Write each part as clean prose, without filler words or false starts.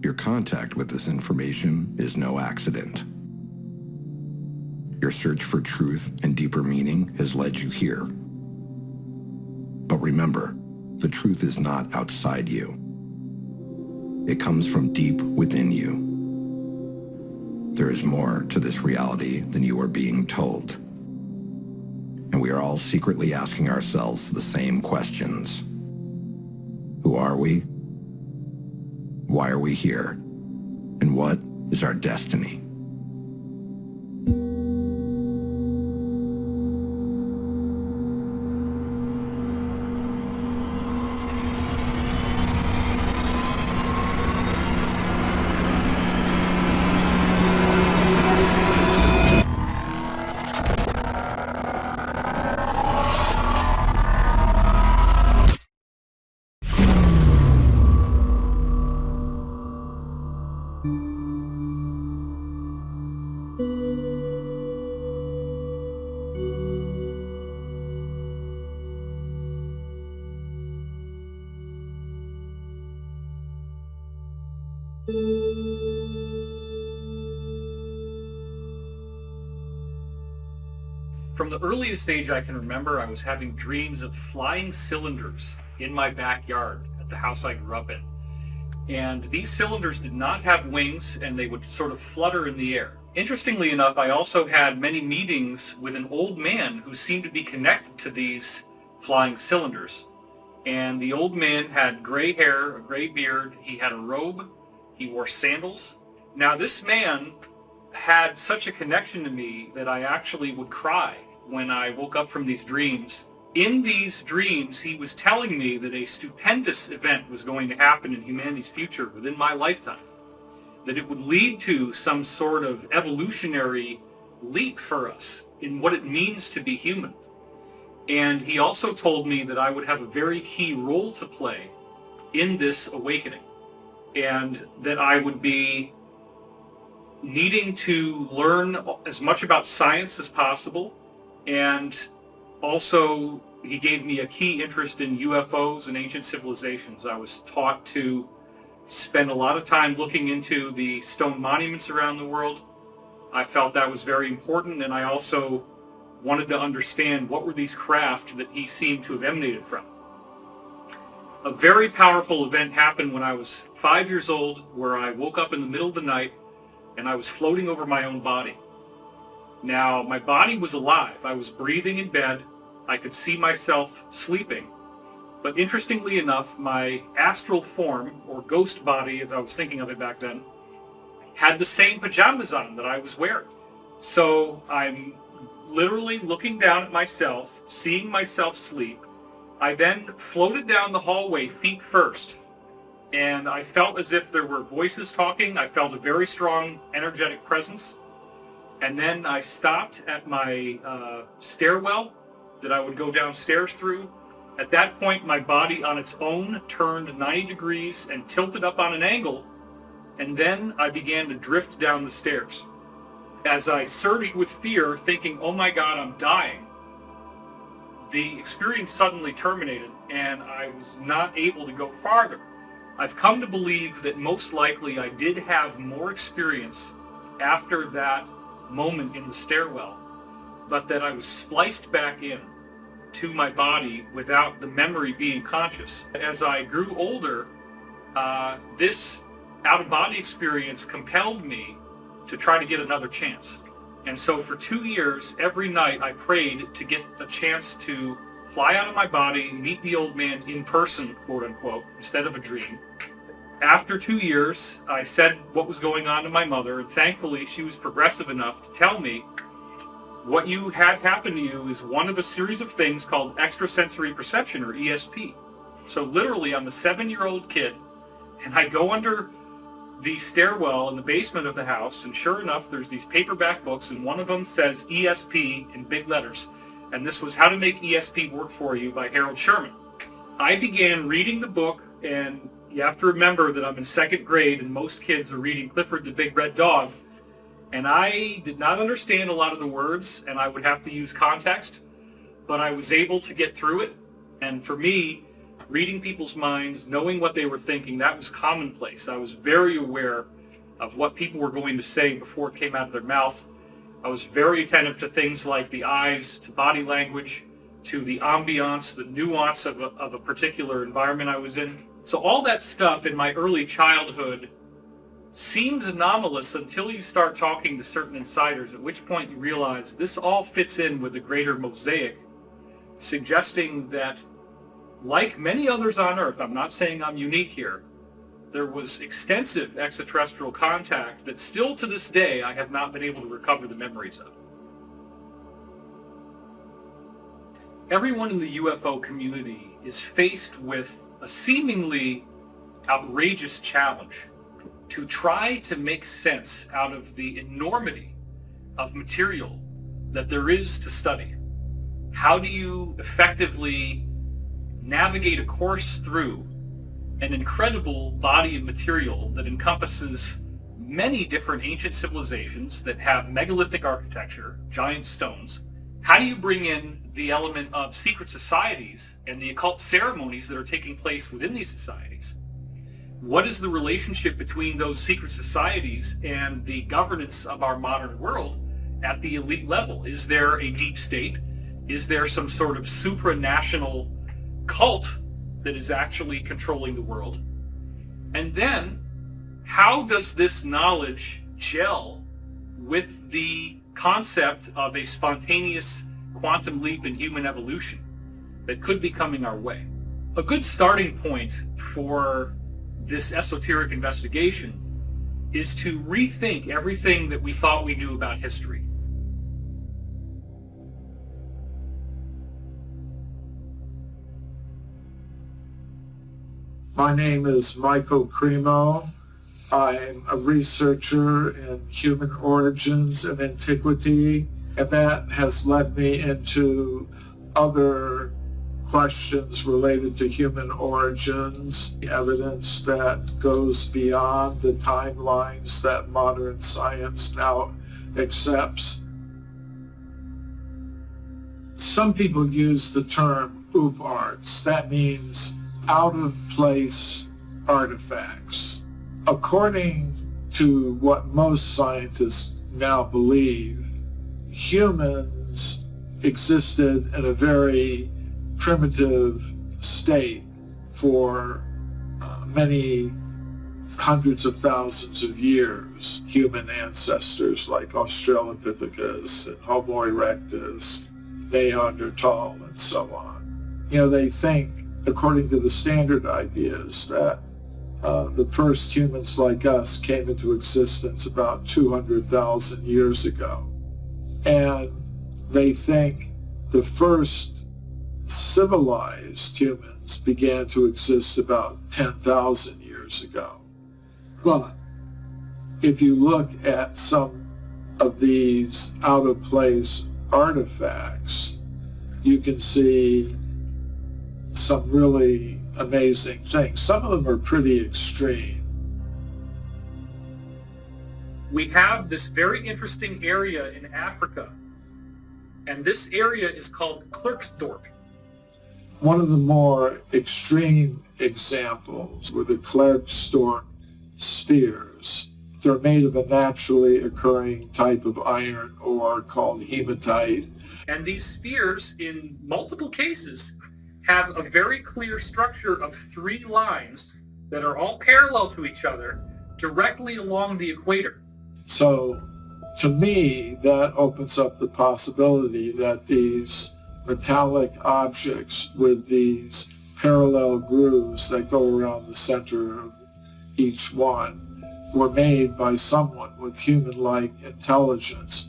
Your contact with this information is no accident. Your search for truth and deeper meaning has led you here. But remember, the truth is not outside you. It comes from deep within you. There is more to this reality than you are being told. And we are all secretly asking ourselves the same questions. Who are we? Why are we here? And what is our destiny? From the earliest age I can remember, I was having dreams of flying cylinders in my backyard at the house I grew up in. And these cylinders did not have wings, and they would sort of flutter in the air. Interestingly enough, I also had many meetings with an old man who seemed to be connected to these flying cylinders. And the old man had gray hair, a gray beard, he had a robe, he wore sandals. Now this man had such a connection to me that I actually would cry when I woke up from these dreams. In these dreams, he was telling me that a stupendous event was going to happen in humanity's future within my lifetime, that it would lead to some sort of evolutionary leap for us in what it means to be human. And he also told me that I would have a very key role to play in this awakening, and that I would be needing to learn as much about science as possible. And also he gave me a key interest in UFOs and ancient civilizations. I was taught to spend a lot of time looking into the stone monuments around the world. I felt that was very important, and I also wanted to understand what were these craft that he seemed to have emanated from. A very powerful event happened when I was 5 years old, where I woke up in the middle of the night and I was floating over my own body. Now, my body was alive. I was breathing in bed. I could see myself sleeping. But interestingly enough, my astral form, or ghost body as I was thinking of it back then, had the same pajamas on that I was wearing. So I'm literally looking down at myself, seeing myself sleep. I then floated down the hallway feet first, and I felt as if there were voices talking. I felt a very strong energetic presence. And then I stopped at my stairwell that I would go downstairs through. At that point, my body on its own turned 90 degrees and tilted up on an angle, and then I began to drift down the stairs. As I surged with fear, thinking, oh my God, I'm dying, the experience suddenly terminated, and I was not able to go farther. I've come to believe that most likely I did have more experience after that moment in the stairwell, but that I was spliced back in to my body without the memory being conscious. As I grew older, this out-of-body experience compelled me to try to get another chance. And so for 2 years, every night I prayed to get a chance to fly out of my body, meet the old man in person, quote unquote, instead of a dream. After 2 years, I said what was going on to my mother, and thankfully she was progressive enough to tell me, what you had happen to you is one of a series of things called extrasensory perception, or ESP. So literally, I'm a 7-year-old kid, and I go under the stairwell in the basement of the house, and sure enough, there's these paperback books, and one of them says ESP in big letters. And this was How to Make ESP Work For You by Harold Sherman. I began reading the book, and you have to remember that I'm in 2nd grade, and most kids are reading Clifford the Big Red Dog. And I did not understand a lot of the words, and I would have to use context, but I was able to get through it. And for me, reading people's minds, knowing what they were thinking, that was commonplace. I was very aware of what people were going to say before it came out of their mouth. I was very attentive to things like the eyes, to body language, to the ambiance, the nuance of a particular environment I was in. So all that stuff in my early childhood seems anomalous until you start talking to certain insiders, at which point you realize this all fits in with a greater mosaic, suggesting that, like many others on Earth, I'm not saying I'm unique here, there was extensive extraterrestrial contact that still to this day I have not been able to recover the memories of. Everyone in the UFO community is faced with a seemingly outrageous challenge to try to make sense out of the enormity of material that there is to study. How do you effectively navigate a course through an incredible body of material that encompasses many different ancient civilizations that have megalithic architecture, giant stones? How do you bring in the element of secret societies and the occult ceremonies that are taking place within these societies? What is the relationship between those secret societies and the governance of our modern world at the elite level? Is there a deep state? Is there some sort of supranational cult that is actually controlling the world? And then, how does this knowledge gel with the concept of a spontaneous quantum leap in human evolution that could be coming our way? A good starting point for this esoteric investigation is to rethink everything that we thought we knew about history. My name is Michael Cremo. I'm a researcher in human origins and antiquity, and that has led me into other questions related to human origins, evidence that goes beyond the timelines that modern science now accepts. Some people use the term OOPArts. That means out-of-place artifacts. According to what most scientists now believe, humans existed in a very primitive state for many hundreds of thousands of years. Human ancestors like Australopithecus and Homo erectus, Neanderthal, and so on. They think, according to the standard ideas, that the first humans like us came into existence about 200,000 years ago. And they think the first civilized humans began to exist about 10,000 years ago. But if you look at some of these out-of-place artifacts, you can see some really amazing things. Some of them are pretty extreme. We have this very interesting area in Africa, and this area is called Klerksdorp. One of the more extreme examples were the Klerksdorp spheres. They're made of a naturally occurring type of iron ore called hematite. And these spheres, in multiple cases, have a very clear structure of 3 lines that are all parallel to each other directly along the equator. So, to me, that opens up the possibility that these metallic objects with these parallel grooves that go around the center of each one were made by someone with human-like intelligence.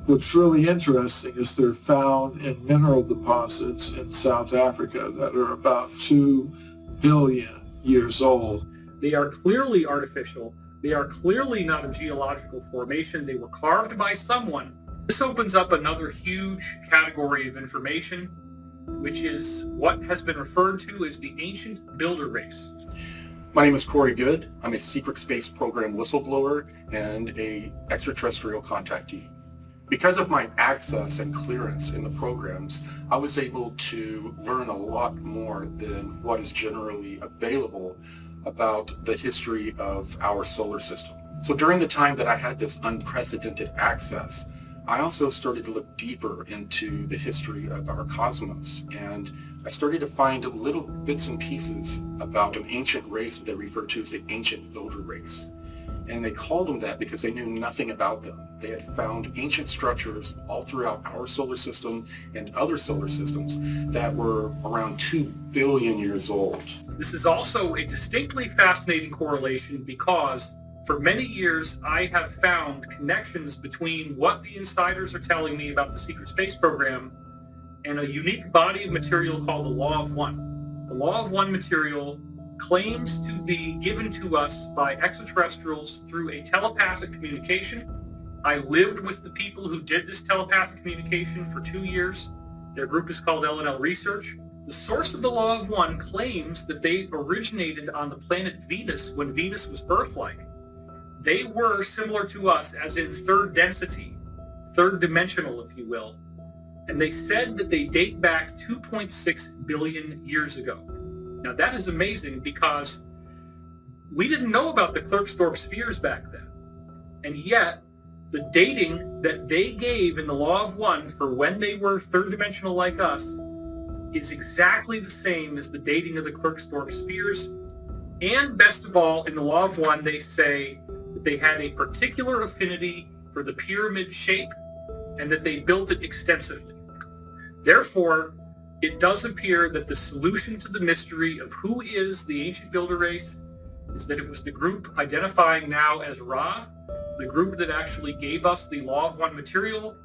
What's really interesting is they're found in mineral deposits in South Africa that are about 2 billion years old. They are clearly artificial. They are clearly not a geological formation. They were carved by someone. This opens up another huge category of information, which is what has been referred to as the ancient builder race. My name is Corey Good. I'm a secret space program whistleblower and a extraterrestrial contactee. Because of my access and clearance in the programs, I was able to learn a lot more than what is generally available about the history of our solar system. So during the time that I had this unprecedented access, I also started to look deeper into the history of our cosmos, and I started to find little bits and pieces about an ancient race that they refer to as the ancient builder race. And they called them that because they knew nothing about them. They had found ancient structures all throughout our solar system and other solar systems that were around 2 billion years old. This is also a distinctly fascinating correlation because for many years I have found connections between what the insiders are telling me about the secret space program and a unique body of material called the Law of One. The Law of One material claims to be given to us by extraterrestrials through a telepathic communication. I lived with the people who did this telepathic communication for 2 years. Their group is called L&L Research. The source of the Law of One claims that they originated on the planet Venus when Venus was Earth-like. They were similar to us, as in third density, third dimensional, if you will. And they said that they date back 2.6 billion years ago. Now that is amazing because we didn't know about the Klerksdorp spheres back then. And yet, the dating that they gave in the Law of One for when they were third dimensional like us is exactly the same as the dating of the Klerksdorp spheres. And best of all, in the Law of One, they say that they had a particular affinity for the pyramid shape and that they built it extensively. Therefore, it does appear that the solution to the mystery of who is the ancient builder race is that it was the group identifying now as Ra, the group that actually gave us the Law of One material,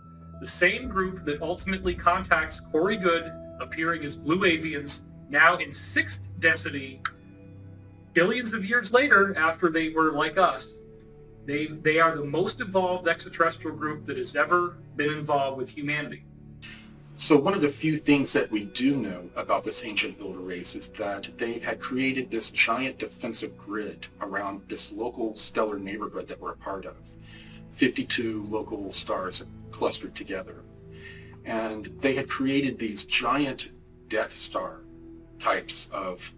the same group that ultimately contacts Corey Goode, appearing as Blue Avians, now in 6th density, billions of years later after they were like us. They are the most evolved extraterrestrial group that has ever been involved with humanity. So one of the few things that we do know about this ancient builder race is that they had created this giant defensive grid around this local stellar neighborhood that we're a part of. 52 local stars clustered together. And they had created these giant Death Star types of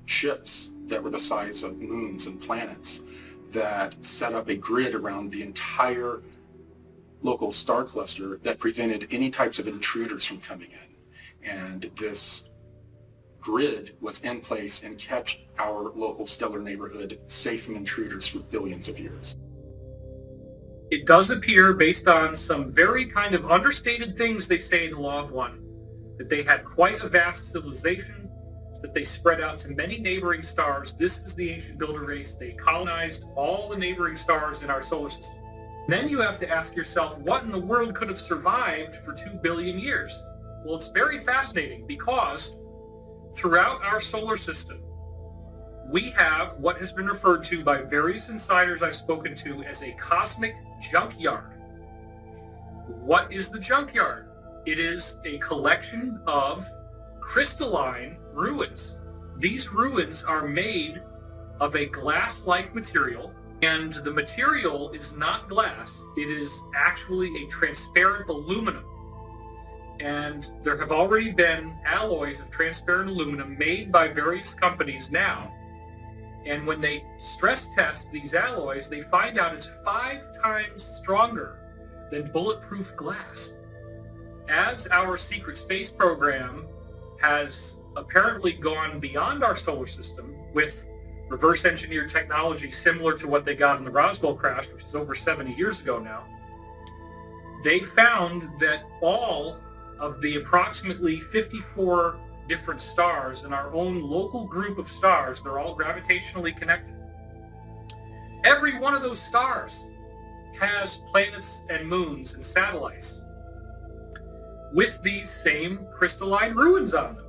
ships that were the size of moons and planets that set up a grid around the entire local star cluster that prevented any types of intruders from coming in. And this grid was in place and kept our local stellar neighborhood safe from intruders for billions of years. It does appear, based on some very kind of understated things they say in the Law of One, that they had quite a vast civilization, that they spread out to many neighboring stars. This is the ancient builder race. They colonized all the neighboring stars in our solar system. Then you have to ask yourself, what in the world could have survived for 2 billion years? Well, it's very fascinating because throughout our solar system, we have what has been referred to by various insiders I've spoken to as a cosmic junkyard. What is the junkyard? It is a collection of crystalline ruins. These ruins are made of a glass-like material, and the material is not glass. It is actually a transparent aluminum. And there have already been alloys of transparent aluminum made by various companies now. And when they stress test these alloys, they find out it's 5 times stronger than bulletproof glass. As our secret space program has apparently gone beyond our solar system with reverse engineered technology similar to what they got in the Roswell crash, which is over 70 years ago now, they found that all of the approximately 54 different stars in our own local group of stars, they're all gravitationally connected. Every one of those stars has planets and moons and satellites with these same crystalline ruins on them.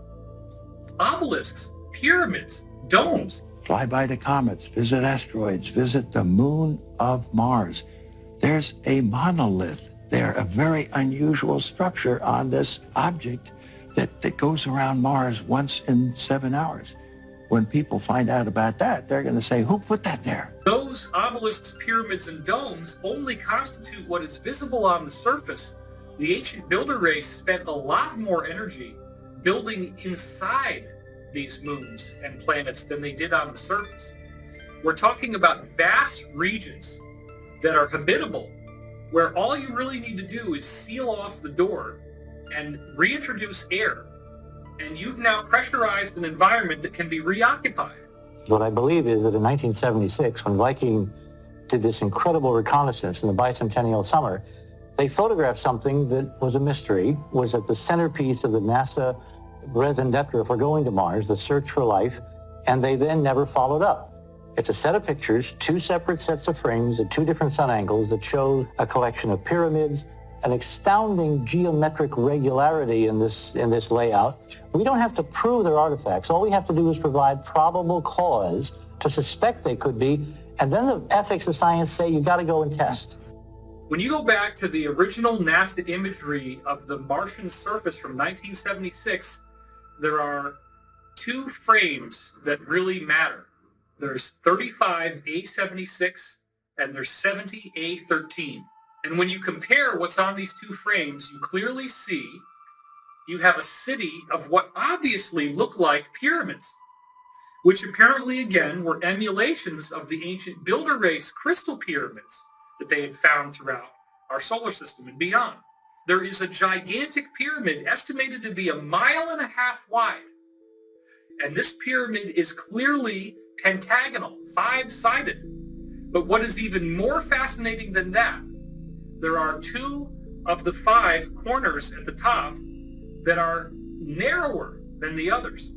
Obelisks, pyramids, domes. Fly by the comets, visit asteroids, visit the moon of Mars. There's a monolith there, a very unusual structure on this object that goes around Mars once in 7 hours. when people find out about that, they're going to say, who put that there? Those obelisks, pyramids, and domes only constitute what is visible on the surface. The ancient builder race spent a lot more energy building inside these moons and planets than they did on the surface. We're talking about vast regions that are habitable, where all you really need to do is seal off the door and reintroduce air, and you've now pressurized an environment that can be reoccupied. What I believe is that in 1976, when Viking did this incredible reconnaissance in the bicentennial summer, they photographed something that was a mystery, was at the centerpiece of the NASA Raison d'etre for going to Mars, the search for life, and they then never followed up. It's a set of pictures, two separate sets of frames at two different sun angles that show a collection of pyramids, an astounding geometric regularity in this layout. We don't have to prove they're artifacts. All we have to do is provide probable cause to suspect they could be, and then the ethics of science say you've got to go and test. When you go back to the original NASA imagery of the Martian surface from 1976, there are two frames that really matter. There's 35A76 and there's 70A13. And when you compare what's on these two frames, you clearly see you have a city of what obviously look like pyramids, which apparently, again, were emulations of the ancient builder race crystal pyramids that they had found throughout our solar system and beyond. There is a gigantic pyramid estimated to be 1.5 miles wide. And this pyramid is clearly pentagonal, 5-sided. But what is even more fascinating than that, there are 2 of the 5 corners at the top that are narrower than the others.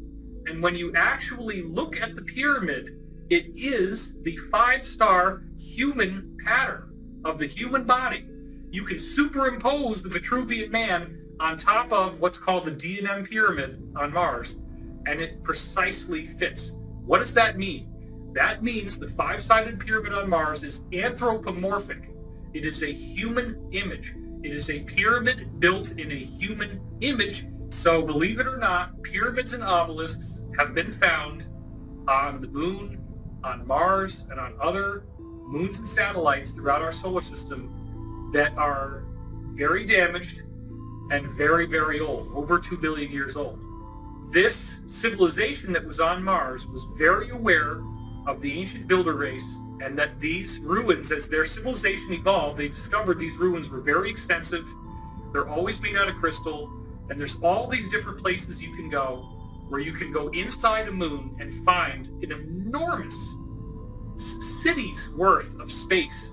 And when you actually look at the pyramid, it is the 5-star human pattern of the human body. You can superimpose the Vitruvian Man on top of what's called the D&M pyramid on Mars, and it precisely fits. What does that mean? That means the 5-sided pyramid on Mars is anthropomorphic. It is a human image. It is a pyramid built in a human image. So believe it or not, pyramids and obelisks have been found on the moon, on Mars, and on other moons and satellites throughout our solar system that are very damaged and very, very old, over 2 billion years old. This civilization that was on Mars was very aware of the ancient builder race, and that these ruins, as their civilization evolved, they discovered these ruins were very extensive. They're always made out of crystal, and there's all these different places you can go where you can go inside a moon and find an enormous city's worth of space.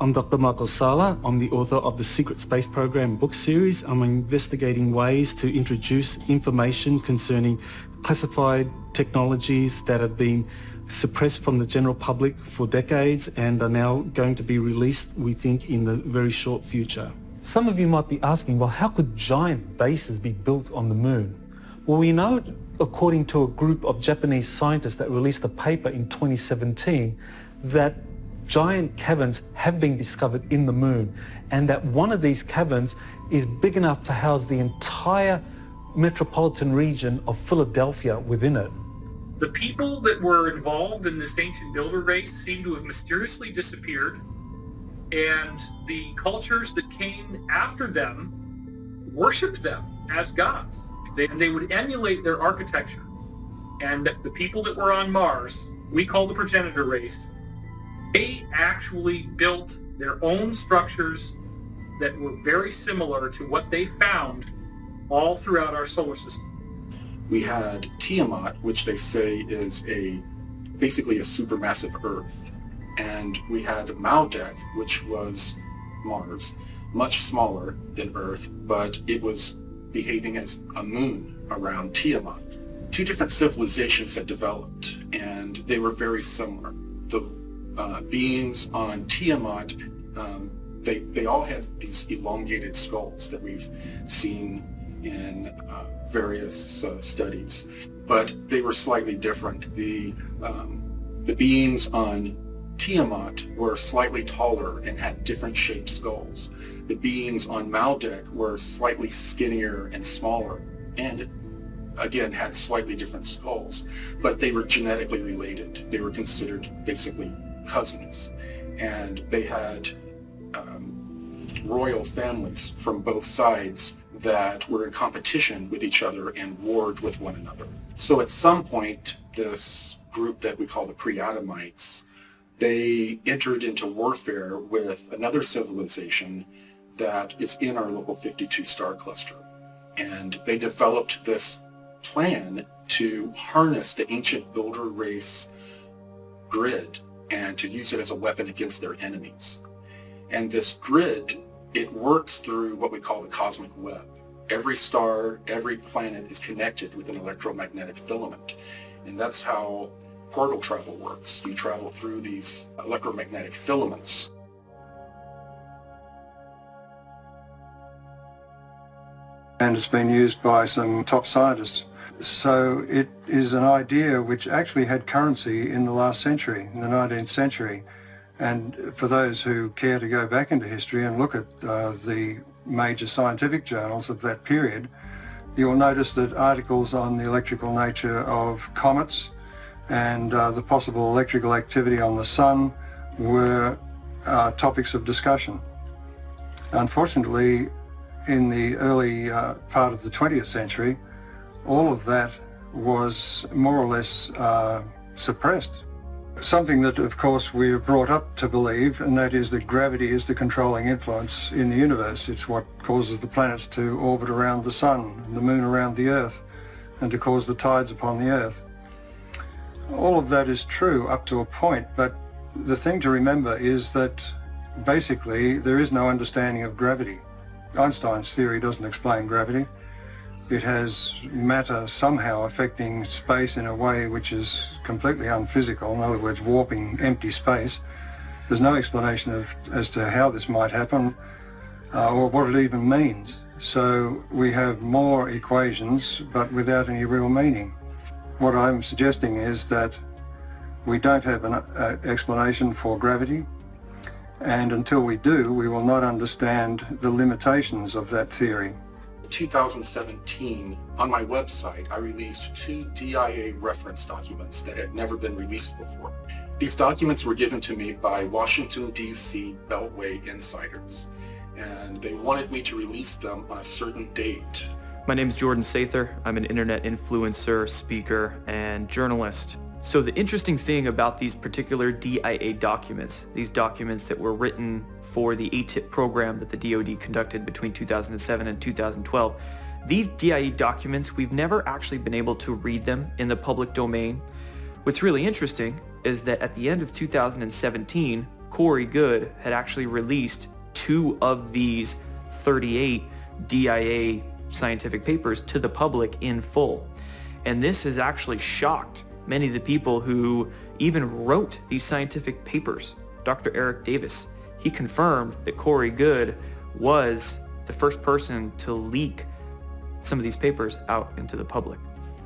I'm Dr. Michael Sala. I'm the author of the Secret Space Program book series. I'm investigating ways to introduce information concerning classified technologies that have been suppressed from the general public for decades and are now going to be released, we think, in the very short future. Some of you might be asking, well, how could giant bases be built on the moon? Well, we know, according to a group of Japanese scientists that released a paper in 2017, that giant caverns have been discovered in the moon, and that one of these caverns is big enough to house the entire metropolitan region of Philadelphia within it. The people that were involved in this ancient builder race seem to have mysteriously disappeared, and the cultures that came after them worshipped them as gods. They would emulate their architecture. And the people that were on Mars, we call the progenitor race, they actually built their own structures that were very similar to what they found all throughout our solar system. We had Tiamat, which they say is basically a supermassive Earth. And we had Maldek, which was Mars, much smaller than Earth, but it was behaving as a moon around Tiamat. 2 different civilizations had developed, and they were very similar. The beings on Tiamat, they all had these elongated skulls that we've seen in various studies, but they were slightly different. The beings on Tiamat were slightly taller and had different shaped skulls. The beings on Maldek were slightly skinnier and smaller. And again, had slightly different skulls, but they were genetically related. They were considered basically cousins, and they had royal families from both sides that were in competition with each other and warred with one another. So at some point, this group that we call the Pre-Adamites, they entered into warfare with another civilization that is in our local 52 star cluster. And they developed this plan to harness the ancient builder race grid and to use it as a weapon against their enemies. And this grid, it works through what we call the cosmic web. Every star, every planet is connected with an electromagnetic filament. And that's how portal travel works. You travel through these electromagnetic filaments. And it's been used by some top scientists. So it is an idea which actually had currency in the last century, in the 19th century. And for those who care to go back into history and look at the major scientific journals of that period, you'll notice that articles on the electrical nature of comets and the possible electrical activity on the sun were topics of discussion. Unfortunately, in the early part of the 20th century, all of that was more or less suppressed. Something that, of course, we are brought up to believe, and that is that gravity is the controlling influence in the universe. It's what causes the planets to orbit around the sun, and the moon around the earth, and to cause the tides upon the earth. All of that is true up to a point, but the thing to remember is that basically there is no understanding of gravity. Einstein's theory doesn't explain gravity. It has matter somehow affecting space in a way which is completely unphysical, in other words, warping empty space. There's no explanation as to how this might happen or what it even means. So we have more equations, but without any real meaning. What I'm suggesting is that we don't have an explanation for gravity, and until we do, we will not understand the limitations of that theory. In 2017, on my website, I released 2 DIA reference documents that had never been released before. These documents were given to me by Washington, D.C. Beltway insiders, and they wanted me to release them on a certain date. My name is Jordan Sather. I'm an internet influencer, speaker, and journalist. So the interesting thing about these particular DIA documents, these documents that were written for the ATIP program that the DoD conducted between 2007 and 2012, these DIA documents, we've never actually been able to read them in the public domain. What's really interesting is that at the end of 2017, Corey Goode had actually released 2 of these 38 DIA scientific papers to the public in full. And this has actually shocked many of the people who even wrote these scientific papers. Dr. Eric Davis, he confirmed that Corey Goode was the first person to leak some of these papers out into the public.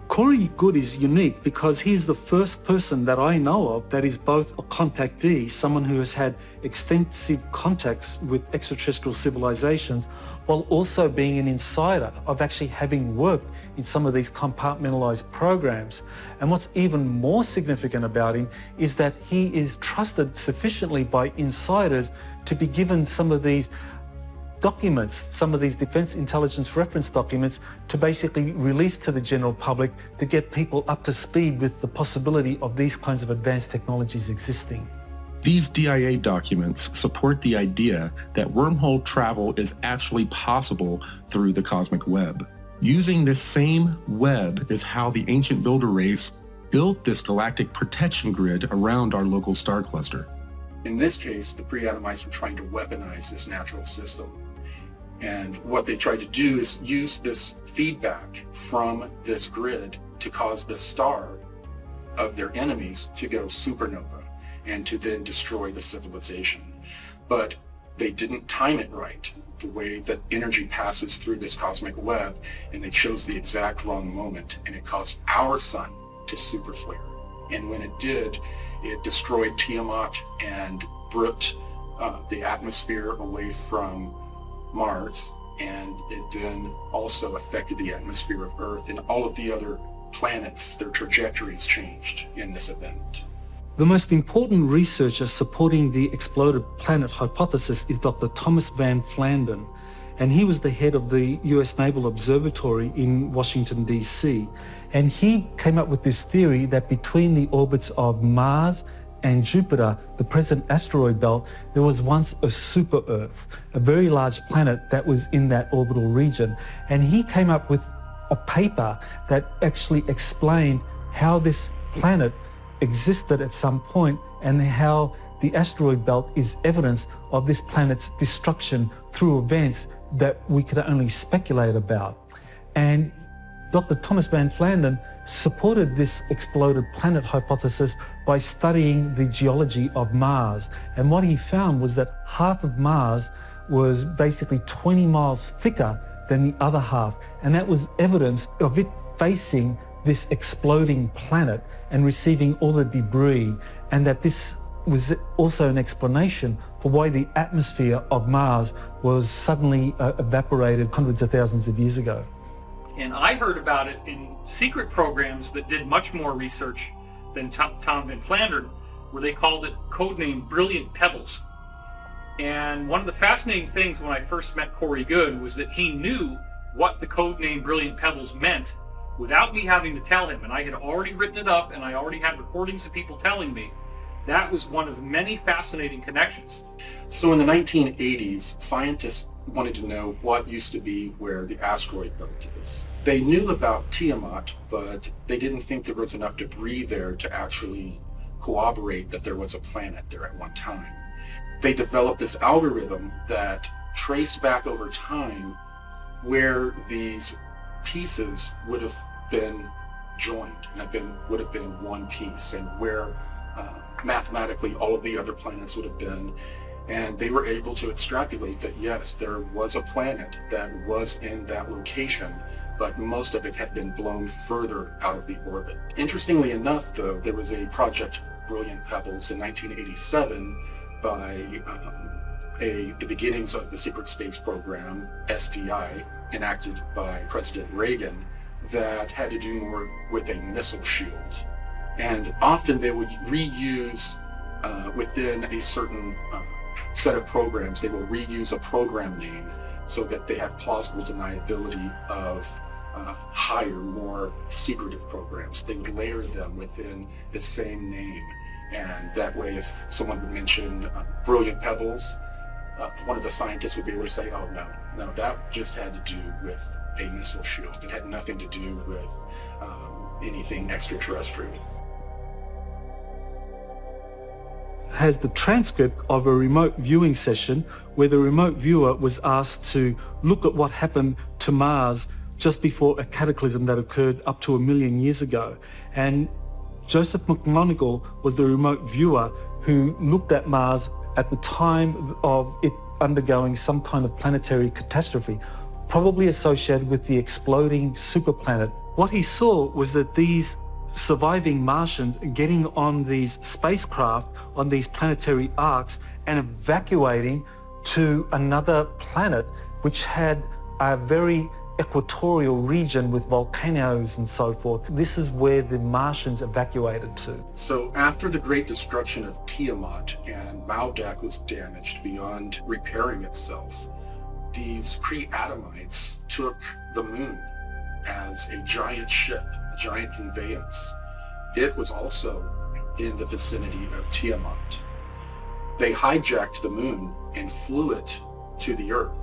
Corey Goode is unique because he's the first person that I know of that is both a contactee, someone who has had extensive contacts with extraterrestrial civilizations, while also being an insider of actually having worked in some of these compartmentalized programs. And what's even more significant about him is that he is trusted sufficiently by insiders to be given some of these documents, some of these Defense Intelligence Reference documents, to basically release to the general public to get people up to speed with the possibility of these kinds of advanced technologies existing. These DIA documents support the idea that wormhole travel is actually possible through the cosmic web. Using this same web is how the ancient builder race built this galactic protection grid around our local star cluster. In this case, the Pre-Adamites were trying to weaponize this natural system. And what they tried to do is use this feedback from this grid to cause the star of their enemies to go supernova and to then destroy the civilization. But they didn't time it right, the way that energy passes through this cosmic web, and they chose the exact wrong moment, and it caused our sun to super flare. And when it did, it destroyed Tiamat and ripped the atmosphere away from Mars and it then also affected the atmosphere of Earth, and all of the other planets, their trajectories changed in this event. The most important researcher supporting the exploded planet hypothesis is Dr. Thomas Van Flandern, and he was the head of the US Naval Observatory in Washington, D.C. And he came up with this theory that between the orbits of Mars and Jupiter, the present asteroid belt, there was once a super Earth, a very large planet that was in that orbital region. And he came up with a paper that actually explained how this planet existed at some point and how the asteroid belt is evidence of this planet's destruction through events that we could only speculate about. And Dr. Thomas Van Flandern supported this exploded planet hypothesis by studying the geology of Mars. And what he found was that half of Mars was basically 20 miles thicker than the other half. And that was evidence of it facing this exploding planet and receiving all the debris, and that this was also an explanation for why the atmosphere of Mars was suddenly evaporated hundreds of thousands of years ago. And I heard about it in secret programs that did much more research than Tom Van Flandern, where they called it codename Brilliant Pebbles. And one of the fascinating things when I first met Corey Goode was that he knew what the codename Brilliant Pebbles meant without me having to tell him. And I had already written it up, and I already had recordings of people telling me. That was one of many fascinating connections. So in the 1980s, scientists wanted to know what used to be where the asteroid belt is. They knew about Tiamat, but they didn't think there was enough debris there to actually corroborate that there was a planet there at one time. They developed this algorithm that traced back over time where these pieces would have been joined and would have been one piece, and where mathematically all of the other planets would have been. And they were able to extrapolate that yes, there was a planet that was in that location, but most of it had been blown further out of the orbit. Interestingly enough, though, there was a Project Brilliant Pebbles in 1987 by the beginnings of the secret space program, SDI, enacted by President Reagan, that had to do more with a missile shield. And often they would reuse, within a certain set of programs, they will reuse a program name so that they have plausible deniability of higher, more secretive programs. They would layer them within the same name. And that way, if someone would mention Brilliant Pebbles, one of the scientists would be able to say, oh no, that just had to do with a missile shield. It had nothing to do with anything extraterrestrial. Has the transcript of a remote viewing session where the remote viewer was asked to look at what happened to Mars just before a cataclysm that occurred up to 1 million years ago. And Joseph McMoneagle was the remote viewer who looked at Mars at the time of it undergoing some kind of planetary catastrophe, probably associated with the exploding superplanet. What he saw was that these surviving Martians getting on these spacecraft, on these planetary arcs, and evacuating to another planet which had a very equatorial region with volcanoes and so forth. This is where the Martians evacuated to. So after the great destruction of Tiamat and Maldak was damaged beyond repairing itself, these pre-Adamites took the moon as a giant ship, a giant conveyance. It was also in the vicinity of Tiamat. They hijacked the moon and flew it to the Earth,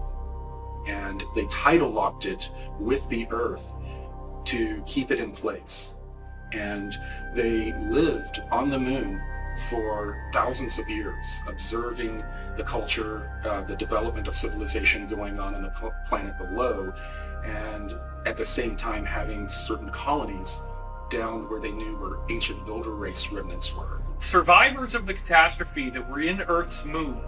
and they tidal locked it with the Earth to keep it in place. And they lived on the moon for thousands of years, observing the culture, the development of civilization going on the planet below, and at the same time having certain colonies down where they knew where ancient builder race remnants were. Survivors of the catastrophe that were in Earth's moon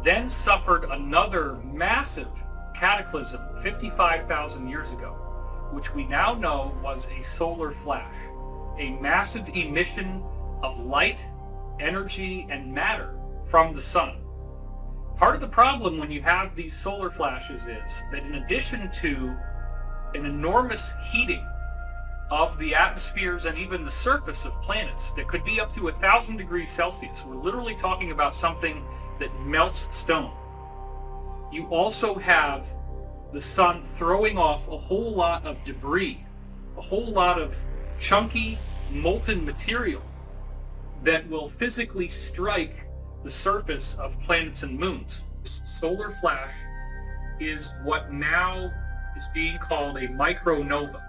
then suffered another massive cataclysm 55,000 years ago, which we now know was a solar flash, a massive emission of light, energy, and matter from the sun. Part of the problem when you have these solar flashes is that in addition to an enormous heating of the atmospheres and even the surface of planets that could be up to 1,000 degrees Celsius, we're literally talking about something that melts stone. You also have the sun throwing off a whole lot of debris, a whole lot of chunky, molten material that will physically strike the surface of planets and moons. This solar flash is what now is being called a micronova.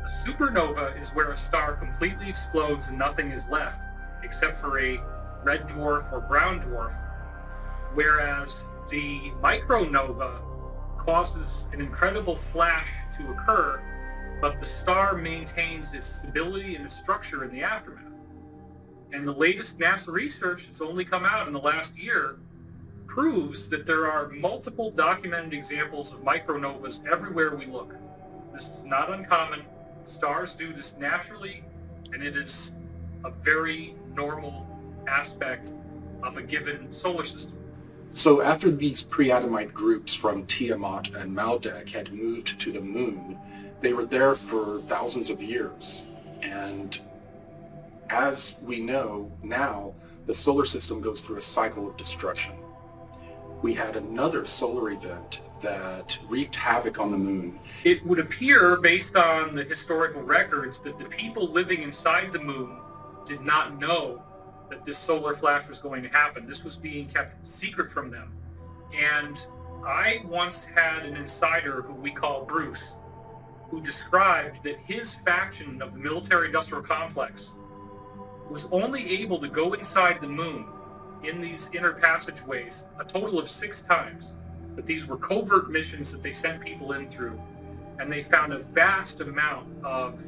A supernova is where a star completely explodes and nothing is left except for a red dwarf or brown dwarf, whereas the micronova causes an incredible flash to occur, but the star maintains its stability and its structure in the aftermath. And the latest NASA research that's only come out in the last year proves that there are multiple documented examples of micronovas everywhere we look. This is not uncommon. Stars do this naturally, and it is a very normal aspect of a given solar system. So after these pre-Adamite groups from Tiamat and Maldek had moved to the moon, they were there for thousands of years. And as we know now, the solar system goes through a cycle of destruction. We had another solar event that wreaked havoc on the moon. It would appear, based on the historical records, that the people living inside the moon did not know that this solar flash was going to happen. This was being kept secret from them. And I once had an insider who we call Bruce, who described that his faction of the military-industrial complex was only able to go inside the moon in these inner passageways a total of 6 times. But these were covert missions that they sent people in through, and they found a vast amount of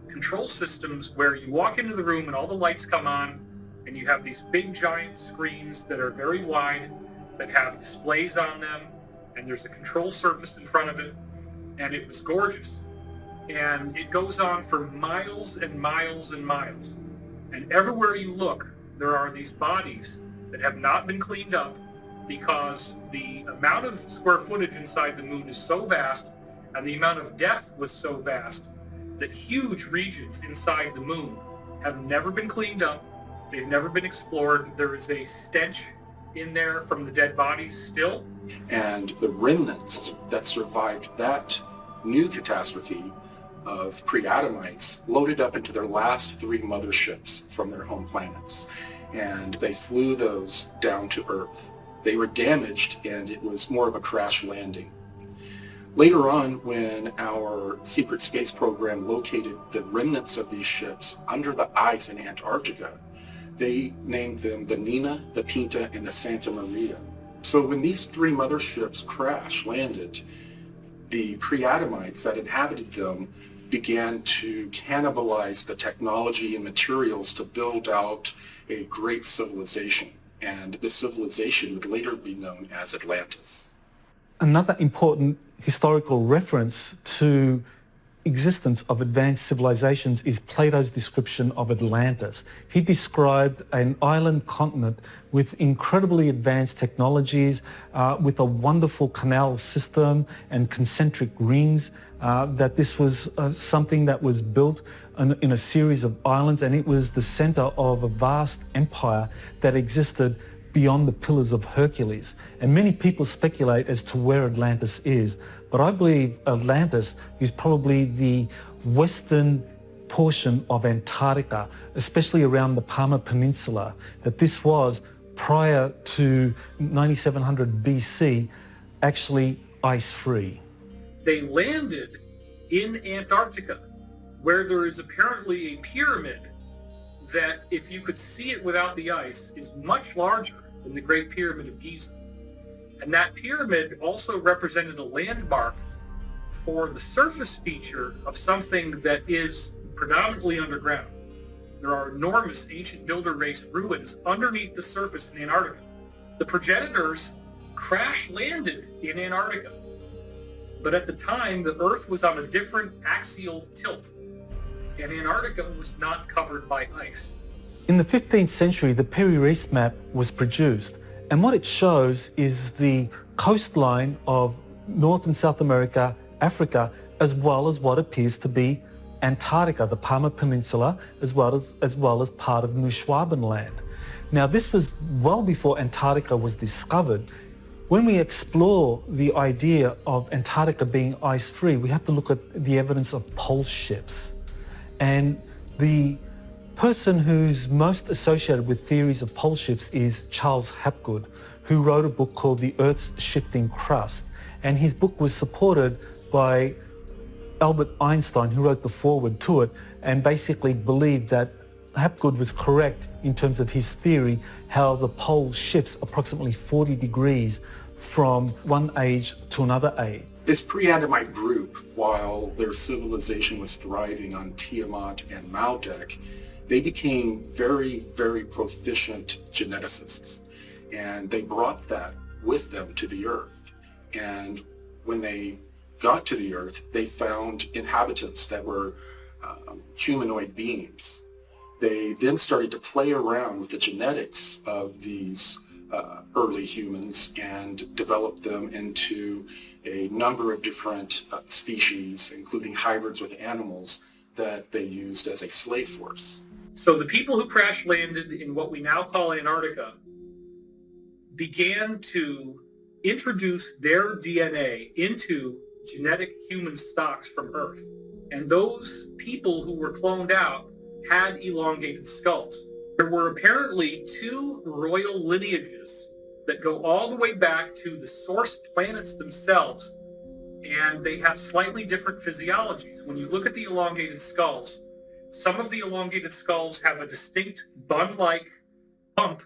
control systems where you walk into the room and all the lights come on, and you have these big giant screens that are very wide, that have displays on them, and there's a control surface in front of it, and it was gorgeous. And it goes on for miles and miles and miles. And everywhere you look, there are these bodies that have not been cleaned up because the amount of square footage inside the moon is so vast and the amount of depth was so vast that huge regions inside the moon have never been cleaned up. They've never been explored. There is a stench in there from the dead bodies still. And the remnants that survived that new catastrophe of pre-Adamites loaded up into their last 3 motherships from their home planets. And they flew those down to Earth. They were damaged, and it was more of a crash landing. Later on, when our secret space program located the remnants of these ships under the ice in Antarctica, they named them the Nina, the Pinta, and the Santa Maria. So when these 3 motherships crash landed, the pre-Adamites that inhabited them began to cannibalize the technology and materials to build out a great civilization. And this civilization would later be known as Atlantis. Another important historical reference to existence of advanced civilizations is Plato's description of Atlantis. He described an island continent with incredibly advanced technologies, with a wonderful canal system and concentric rings, that this was something that was built in a series of islands, and it was the center of a vast empire that existed beyond the Pillars of Hercules. And many people speculate as to where Atlantis is, but I believe Atlantis is probably the western portion of Antarctica, especially around the Palmer Peninsula, that this was, prior to 9700 BC, actually ice-free. They landed in Antarctica, where there is apparently a pyramid that, if you could see it without the ice, is much larger than the Great Pyramid of Giza. And that pyramid also represented a landmark for the surface feature of something that is predominantly underground. There are enormous ancient builder race ruins underneath the surface in Antarctica. The progenitors crash landed in Antarctica, but at the time the Earth was on a different axial tilt, and Antarctica was not covered by ice. In the 15th century, the Peri Reis map was produced, And what it shows is the coastline of North and South America, Africa, as well as what appears to be Antarctica, the Palmer Peninsula, as well as part of New Schwabenland. Now, this was well before Antarctica was discovered. When we explore the idea of Antarctica being ice-free, we have to look at the evidence of pole shifts. And the person who's most associated with theories of pole shifts is Charles Hapgood, who wrote a book called The Earth's Shifting Crust. And his book was supported by Albert Einstein, who wrote the foreword to it, and basically believed that Hapgood was correct in terms of his theory, how the pole shifts approximately 40 degrees from one age to another age. This pre-Adamite group, while their civilization was thriving on Tiamat and Maldek, they became very, very proficient geneticists. And they brought that with them to the Earth. And when they got to the Earth, they found inhabitants that were humanoid beings. They then started to play around with the genetics of these early humans and developed them into a number of different species, including hybrids with animals that they used as a slave force. So the people who crash landed in what we now call Antarctica began to introduce their DNA into genetic human stocks from Earth. And those people who were cloned out had elongated skulls. There were apparently two royal lineages that go all the way back to the source planets themselves, and they have slightly different physiologies. When you look at the elongated skulls, some of the elongated skulls have a distinct bun-like bump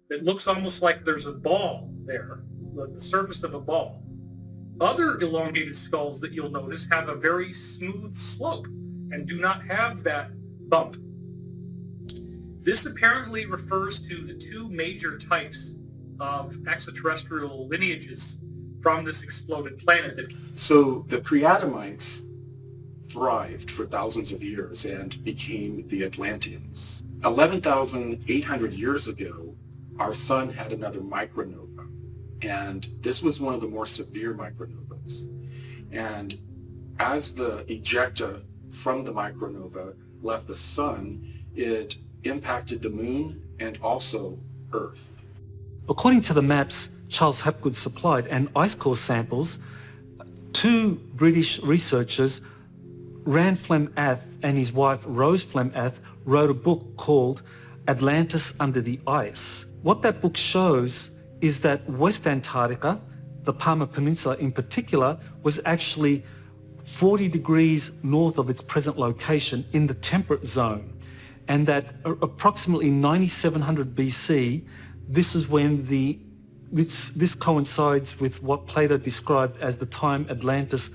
that looks almost like there's a ball there, the surface of a ball. Other elongated skulls that you'll notice have a very smooth slope and do not have that bump. This apparently refers to the two major types of extraterrestrial lineages from this exploded planet. So the pre-Adamites thrived for thousands of years and became the Atlanteans. 11,800 years ago, our sun had another micronova, and this was one of the more severe micronovas. And as the ejecta from the micronova left the sun, it impacted the moon and also Earth. According to the maps Charles Hapgood supplied and ice core samples, two British researchers, Rand Flem-Ath and his wife Rose Flem-Ath, wrote a book called Atlantis Under the Ice. What that book shows is that West Antarctica, the Palmer Peninsula in particular, was actually 40 degrees north of its present location in the temperate zone. And that approximately 9700 BC, this is when this coincides with what Plato described as the time Atlantis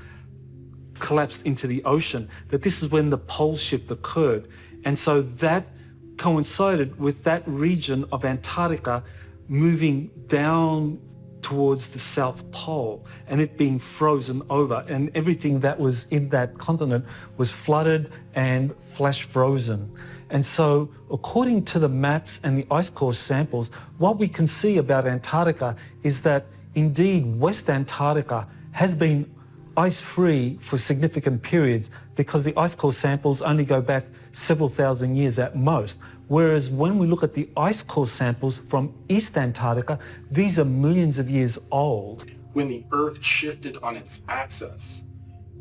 collapsed into the ocean, that this is when the pole shift occurred. And so that coincided with that region of Antarctica moving down towards the South Pole and it being frozen over, and everything that was in that continent was flooded and flash frozen. And so according to the maps and the ice core samples, what we can see about Antarctica is that indeed West Antarctica has been ice-free for significant periods because the ice core samples only go back several thousand years at most. Whereas when we look at the ice core samples from East Antarctica, these are millions of years old. When the Earth shifted on its axis,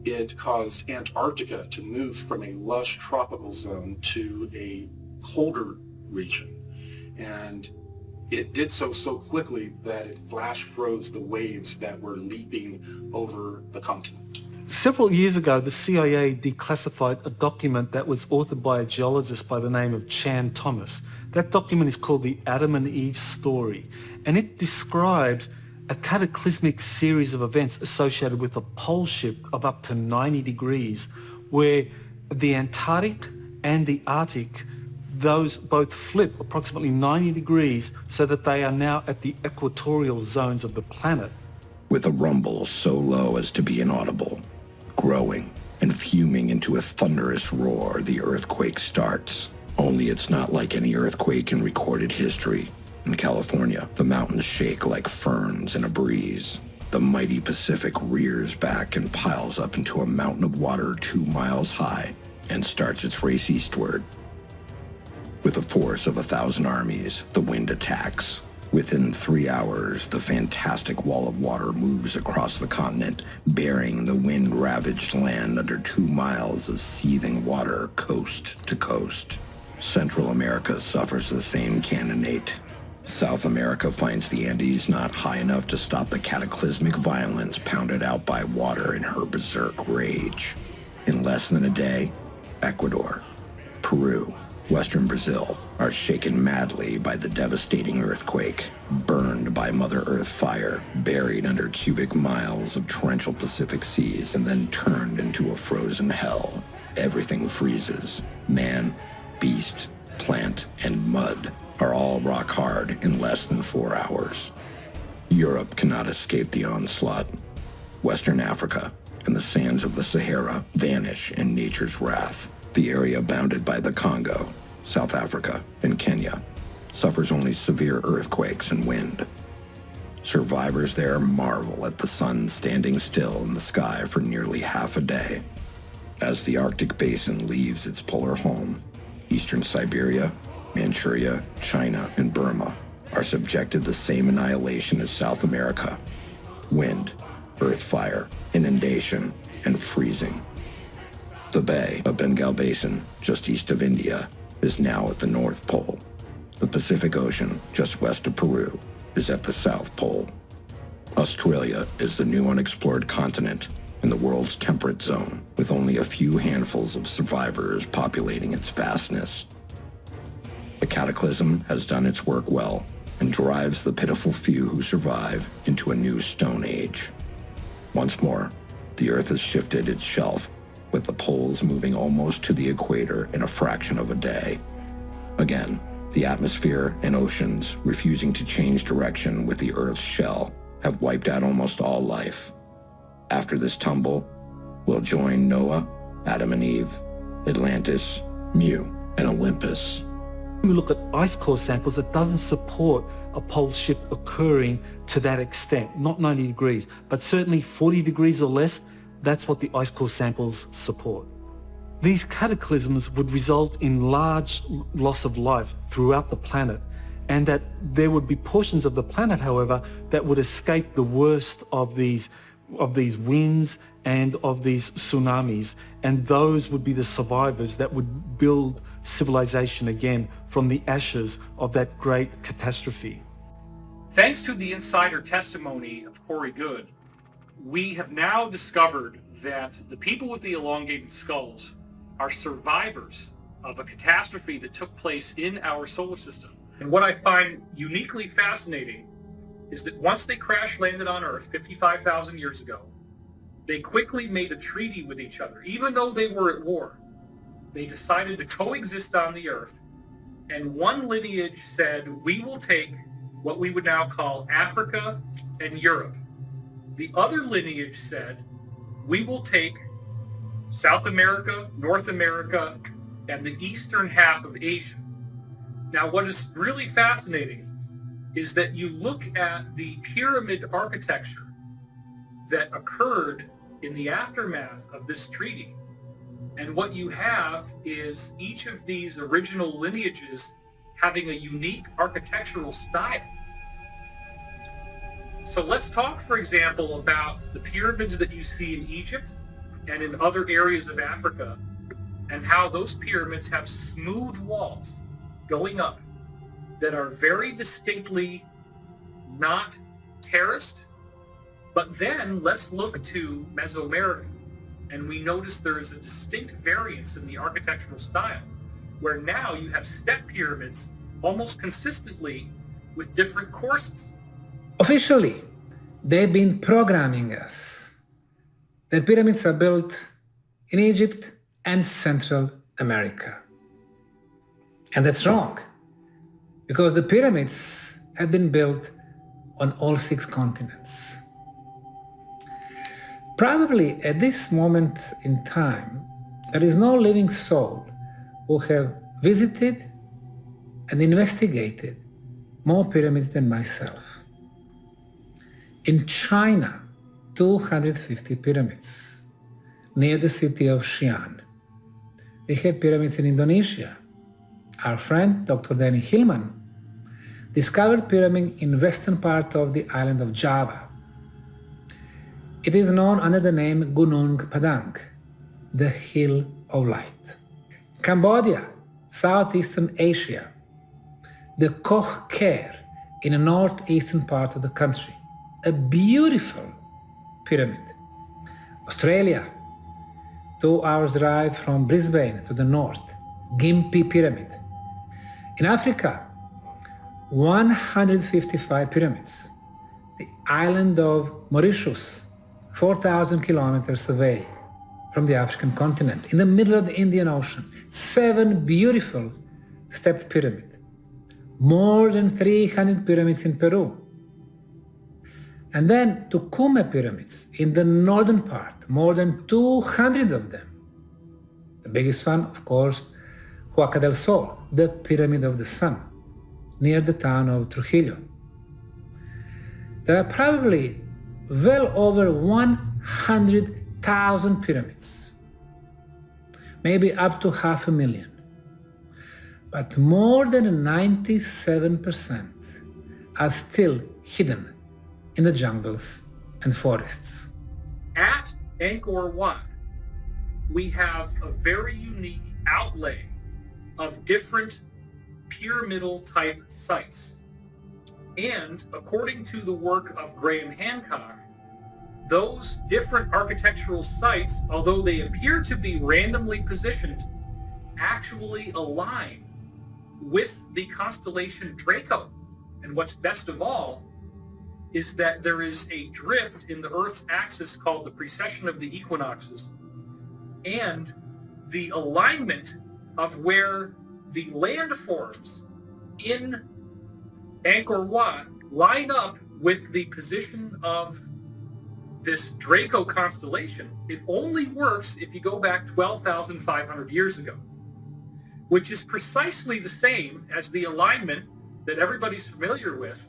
it caused Antarctica to move from a lush tropical zone to a colder region. And it did so quickly that it flash froze the waves that were leaping over the continent. Several years ago, the CIA declassified a document that was authored by a geologist by the name of Chan Thomas. That document is called the Adam and Eve Story, and it describes a cataclysmic series of events associated with a pole shift of up to 90 degrees, where the Antarctic and the Arctic, those both flip approximately 90 degrees so that they are now at the equatorial zones of the planet. With a rumble so low as to be inaudible, growing and fuming into a thunderous roar, the earthquake starts. Only it's not like any earthquake in recorded history. In California, the mountains shake like ferns in a breeze. The mighty Pacific rears back and piles up into a mountain of water 2 miles high and starts its race eastward. With a force of 1,000 armies, the wind attacks. Within 3 hours, the fantastic wall of water moves across the continent, burying the wind-ravaged land under 2 miles of seething water coast to coast. Central America suffers the same cannonade. South America finds the Andes not high enough to stop the cataclysmic violence pounded out by water in her berserk rage. In less than a day, Ecuador, Peru, Western Brazil are shaken madly by the devastating earthquake, burned by Mother Earth fire, buried under cubic miles of torrential Pacific seas, and then turned into a frozen hell. Everything freezes. Man, beast, plant, and mud are all rock hard in less than 4 hours. Europe cannot escape the onslaught. Western Africa and the sands of the Sahara vanish in nature's wrath. The area bounded by the Congo, South Africa, and Kenya suffers only severe earthquakes and wind. Survivors there marvel at the sun standing still in the sky for nearly half a day. As the Arctic basin leaves its polar home, eastern Siberia, Manchuria, China, and Burma are subjected to the same annihilation as South America. Wind, earth fire, inundation, and freezing. The Bay of Bengal Basin, just east of India, is now at the North Pole. The Pacific Ocean, just west of Peru, is at the South Pole. Australia is the new unexplored continent in the world's temperate zone, with only a few handfuls of survivors populating its vastness. The cataclysm has done its work well and drives the pitiful few who survive into a new Stone Age. Once more, the Earth has shifted its shelf, with the poles moving almost to the equator in a fraction of a day. Again, the atmosphere and oceans, refusing to change direction with the Earth's shell, have wiped out almost all life. After this tumble, we'll join Noah, Adam and Eve, Atlantis, Mu, and Olympus. When we look at ice core samples, it doesn't support a pole shift occurring to that extent, not 90 degrees, but certainly 40 degrees or less. That's what the ice core samples support. These cataclysms would result in large loss of life throughout the planet, and that there would be portions of the planet, however, that would escape the worst of these winds and of these tsunamis, and those would be the survivors that would build civilization again from the ashes of that great catastrophe. Thanks to the insider testimony of Corey Goode, we have now discovered that the people with the elongated skulls are survivors of a catastrophe that took place in our solar system. And what I find uniquely fascinating is that once they crash landed on Earth 55,000 years ago, they quickly made a treaty with each other. Even though they were at war, they decided to coexist on the Earth. And one lineage said, we will take what we would now call Africa and Europe. The other lineage said, we will take South America, North America, and the eastern half of Asia. Now, what is really fascinating is that you look at the pyramid architecture that occurred in the aftermath of this treaty, and what you have is each of these original lineages having a unique architectural style. So let's talk, for example, about the pyramids that you see in Egypt and in other areas of Africa, and how those pyramids have smooth walls going up that are very distinctly not terraced. But then let's look to Mesoamerica, and we notice there is a distinct variance in the architectural style, where now you have step pyramids almost consistently with different courses. Officially, they've been programming us that pyramids are built in Egypt and Central America. And that's wrong, because the pyramids have been built on all 6 continents. Probably at this moment in time, there is no living soul who have visited and investigated more pyramids than myself. In China, 250 pyramids near the city of Xi'an. We have pyramids in Indonesia. Our friend, Dr. Danny Hillman, discovered pyramid in western part of the island of Java. It is known under the name Gunung Padang, the Hill of Light. Cambodia, Southeastern Asia, the Koh Ker in the northeastern part of the country, a beautiful pyramid. Australia, 2 hours drive from Brisbane to the north, Gympie Pyramid. In Africa, 155 pyramids. The island of Mauritius, 4,000 kilometers away from the African continent, in the middle of the Indian Ocean, 7 beautiful stepped pyramids. More than 300 pyramids in Peru. And then Tucumã pyramids in the northern part, more than 200 of them. The biggest one, of course, Huaca del Sol, the Pyramid of the Sun, near the town of Trujillo. There are probably well over 100,000 pyramids, maybe up to 500,000. But more than 97% are still hidden in the jungles and forests. At Angkor Wat, we have a very unique outlay of different pyramidal type sites. And according to the work of Graham Hancock, those different architectural sites, although they appear to be randomly positioned, actually align with the constellation Draco. And what's best of all is that there is a drift in the Earth's axis called the precession of the equinoxes, and the alignment of where the landforms in Angkor Wat line up with the position of this Draco constellation. It only works if you go back 12,500 years ago, which is precisely the same as the alignment that everybody's familiar with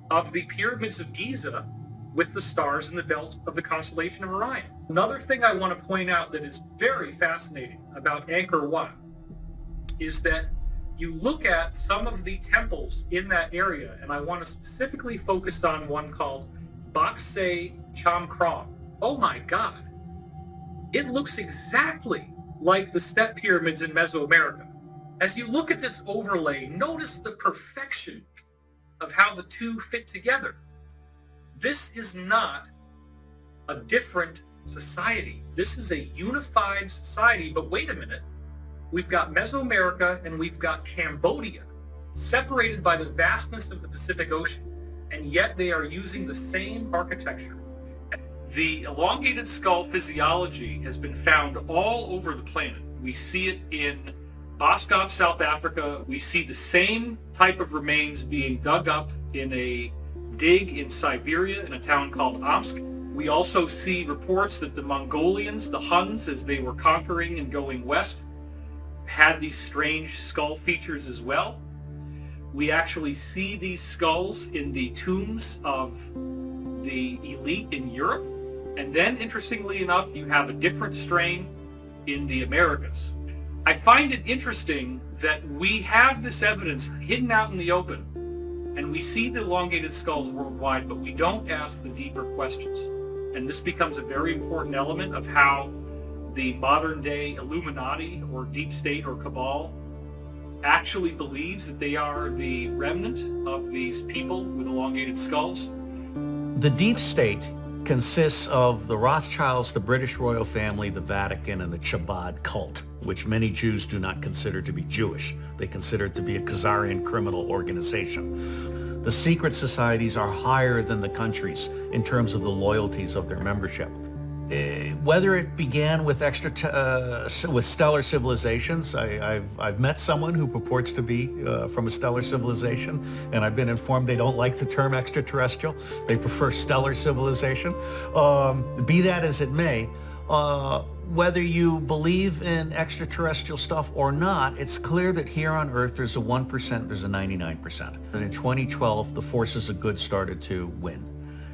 of the pyramids of Giza with the stars in the belt of the constellation of Orion. Another thing I want to point out that is very fascinating about Angkor Wat is that you look at some of the temples in that area, and I want to specifically focus on one called Bak Se Cham Krong. Oh my God. It looks exactly like the step pyramids in Mesoamerica. As you look at this overlay, notice the perfection of how the two fit together. This is not a different society. This is a unified society, but wait a minute. We've got Mesoamerica and we've got Cambodia, separated by the vastness of the Pacific Ocean, and yet they are using the same architecture. The elongated skull physiology has been found all over the planet. We see it in Boskop, South Africa. We see the same type of remains being dug up in a dig in Siberia in a town called Omsk. We also see reports that the Mongolians, the Huns, as they were conquering and going west, had these strange skull features as well. We actually see these skulls in the tombs of the elite in Europe. And then, interestingly enough, you have a different strain in the Americas. I find it interesting that we have this evidence hidden out in the open, and we see the elongated skulls worldwide, but we don't ask the deeper questions. And this becomes a very important element of how the modern-day Illuminati or Deep State or Cabal actually believes that they are the remnant of these people with elongated skulls. The Deep State consists of the Rothschilds, the British royal family, the Vatican, and the Chabad cult, which many Jews do not consider to be Jewish. They consider it to be a Khazarian criminal organization. The secret societies are higher than the countries in terms of the loyalties of their membership. Whether it began with with stellar civilizations, I've met someone who purports to be from a stellar civilization, and I've been informed they don't like the term extraterrestrial. They prefer stellar civilization. Be that as it may, Whether you believe in extraterrestrial stuff or not, it's clear that here on Earth there's a 1%, there's a 99%. And in 2012, the forces of good started to win.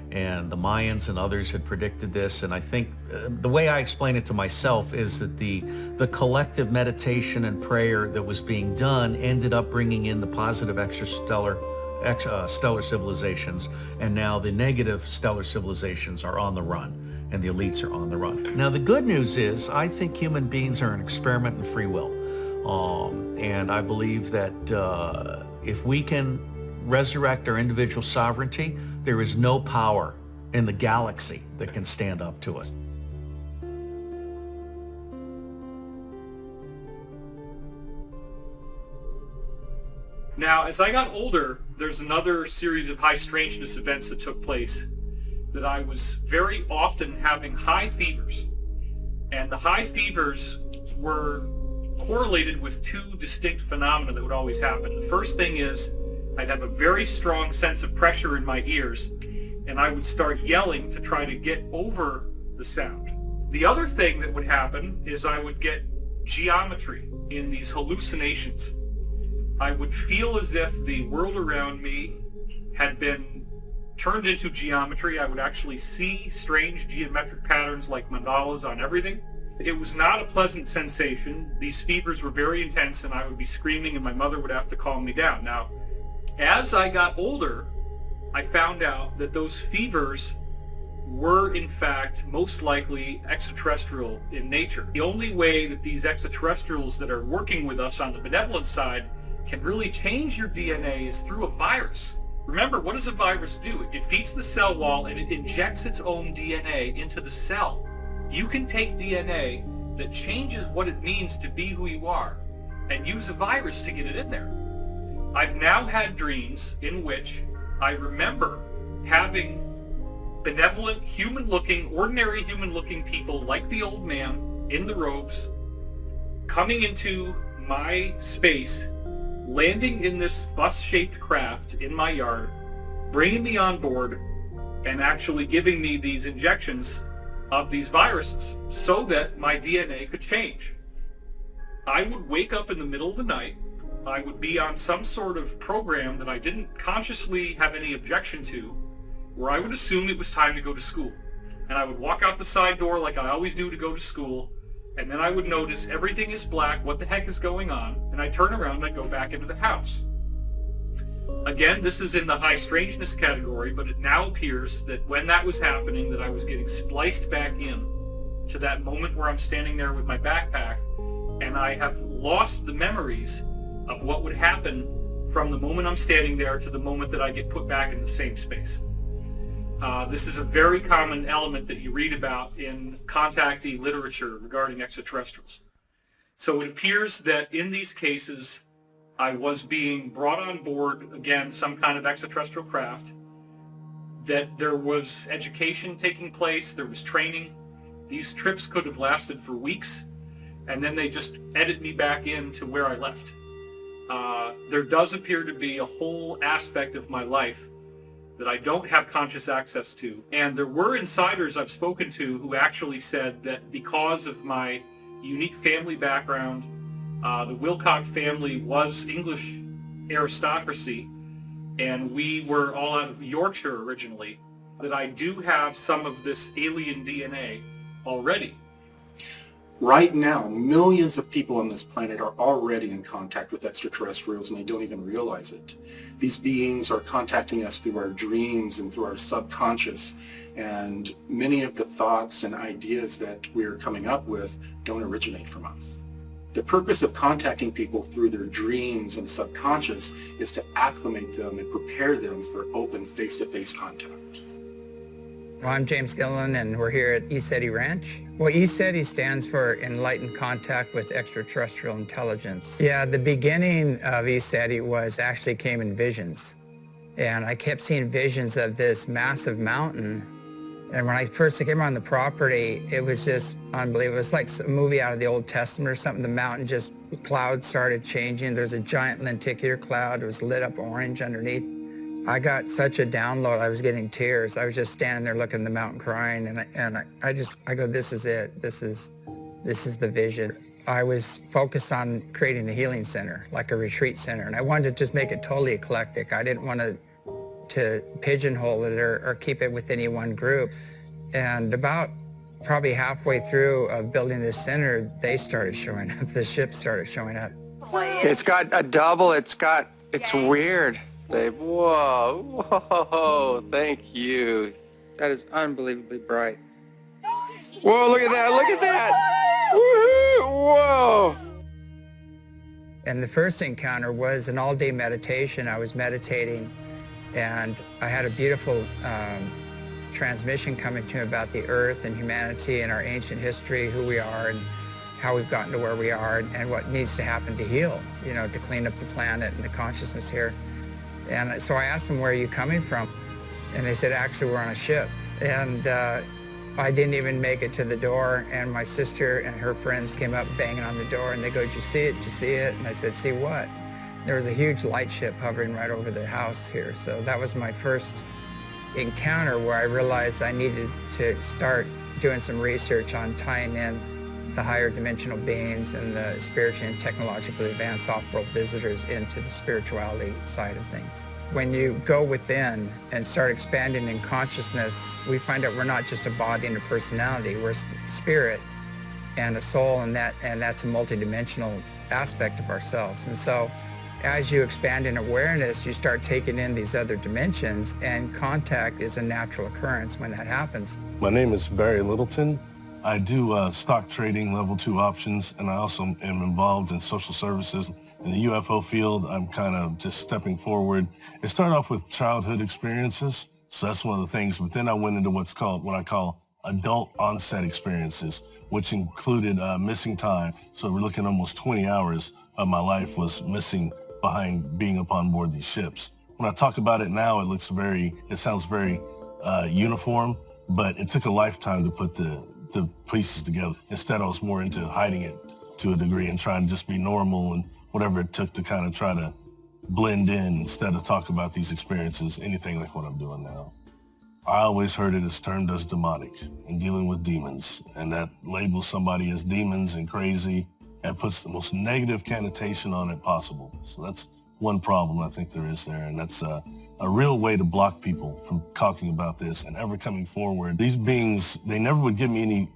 And the Mayans and others had predicted this. And I think the way I explain it to myself is that the collective meditation and prayer that was being done ended up bringing in the positive stellar civilizations. And now the negative stellar civilizations are on the run. And the elites are on the run. Now, the good news is I think human beings are an experiment in free will. And I believe that if we can resurrect our individual sovereignty, there is no power in the galaxy that can stand up to us. Now, as I got older, there's another series of high strangeness events that took place, that I was very often having high fevers. And the high fevers were correlated with two distinct phenomena that would always happen. The first thing is I'd have a very strong sense of pressure in my ears, and I would start yelling to try to get over the sound. The other thing that would happen is I would get geometry in these hallucinations. I would feel as if the world around me had been turned into geometry. I would actually see strange geometric patterns like mandalas on everything. It was not a pleasant sensation. These fevers were very intense, and I would be screaming, and my mother would have to calm me down. Now, as I got older, I found out that those fevers were in fact most likely extraterrestrial in nature. The only way that these extraterrestrials that are working with us on the benevolent side can really change your DNA is through a virus. Remember, what does a virus do? It defeats the cell wall and it injects its own DNA into the cell. You can take DNA that changes what it means to be who you are and use a virus to get it in there. I've now had dreams in which I remember having benevolent, human-looking, ordinary human-looking people like the old man in the robes coming into my space, landing in this bus-shaped craft in my yard, bringing me on board, and actually giving me these injections of these viruses so that my DNA could change. I would wake up in the middle of the night. I would be on some sort of program that I didn't consciously have any objection to, where I would assume it was time to go to school. And I would walk out the side door like I always do to go to school, and then I would notice everything is black, what the heck is going on, and I turn around and I go back into the house. Again, this is in the high strangeness category, but it now appears that when that was happening, that I was getting spliced back in to that moment where I'm standing there with my backpack, and I have lost the memories of what would happen from the moment I'm standing there to the moment that I get put back in the same space. This is a very common element that you read about in contactee literature regarding extraterrestrials. So it appears that in these cases, I was being brought on board, again, some kind of extraterrestrial craft, that there was education taking place, there was training. These trips could have lasted for weeks, and then they just edit me back into where I left. There does appear to be a whole aspect of my life that I don't have conscious access to. And there were insiders I've spoken to who actually said that because of my unique family background, the Wilcox family was English aristocracy, and we were all out of Yorkshire originally, that I do have some of this alien DNA already. Right now, millions of people on this planet are already in contact with extraterrestrials, and they don't even realize it. These beings are contacting us through our dreams and through our subconscious, and many of the thoughts and ideas that we're coming up with don't originate from us. The purpose of contacting people through their dreams and subconscious is to acclimate them and prepare them for open face-to-face contact. Well, I'm James Gilliland, and we're here at ECETI Ranch. Well, ECETI stands for Enlightened Contact with Extraterrestrial Intelligence. Yeah, the beginning of ECETI actually came in visions. And I kept seeing visions of this massive mountain. And when I first came on the property, it was just unbelievable. It was like a movie out of the Old Testament or something. The mountain just, clouds started changing. There's a giant lenticular cloud. It was lit up orange underneath. I got such a download, I was getting tears. I was just standing there looking at the mountain crying, and I go, this is it. This is the vision. I was focused on creating a healing center, like a retreat center, and I wanted to just make it totally eclectic. I didn't want to pigeonhole it or keep it with any one group. And about probably halfway through of building this center, they started showing up. The ships started showing up. It's got a double. It's weird. Babe, whoa, thank you. That is unbelievably bright. Whoa, look at that, Woohoo, whoa. And the first encounter was an all-day meditation. I was meditating, and I had a beautiful transmission coming to me about the earth and humanity and our ancient history, who we are and how we've gotten to where we are and what needs to happen to heal, to clean up the planet and the consciousness here. And so I asked them, where are you coming from? And they said, actually, we're on a ship. And I didn't even make it to the door, and my sister and her friends came up banging on the door, and they go, did you see it? Did you see it? And I said, see what? There was a huge light ship hovering right over the house here. So that was my first encounter where I realized I needed to start doing some research on tying in the higher dimensional beings and the spiritually and technologically advanced off-world visitors into the spirituality side of things. When you go within and start expanding in consciousness, we find out we're not just a body and a personality, we're a spirit and a soul, and that's a multidimensional aspect of ourselves. And so as you expand in awareness, you start taking in these other dimensions, and contact is a natural occurrence when that happens. My name is Barry Littleton. I do stock trading, level 2 options, and I also am involved in social services. In the UFO field, I'm kind of just stepping forward. It started off with childhood experiences, so that's one of the things, but then I went into what I call adult onset experiences, which included missing time. So we're looking almost 20 hours of my life was missing behind being upon board these ships. When I talk about it now, it sounds very uniform, but it took a lifetime to put the pieces together. Instead, I was more into hiding it to a degree and trying to just be normal and whatever it took to kind of try to blend in instead of talk about these experiences, anything like what I'm doing now. I always heard it as termed as demonic and dealing with demons, and that labels somebody as demons and crazy and puts the most negative connotation on it possible. So that's one problem I think there is there, and that's a real way to block people from talking about this and ever coming forward. These beings, they never would give me any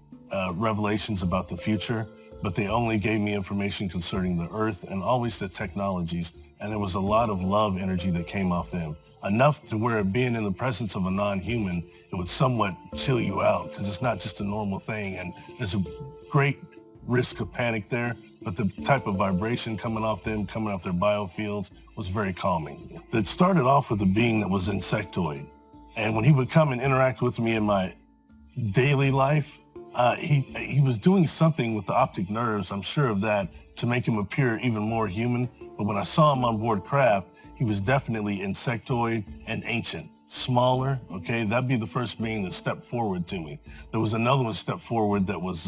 revelations about the future, but they only gave me information concerning the earth and always the technologies, and there was a lot of love energy that came off them. Enough to where being in the presence of a non-human, it would somewhat chill you out because it's not just a normal thing, and there's a great risk of panic there, but the type of vibration coming off them, coming off their biofields, was very calming. It started off with a being that was insectoid, and when he would come and interact with me in my daily life, he was doing something with the optic nerves, I'm sure of that, to make him appear even more human. But when I saw him on board craft, he was definitely insectoid and ancient. Smaller, okay? That'd be the first being that stepped forward to me. There was another one step forward that was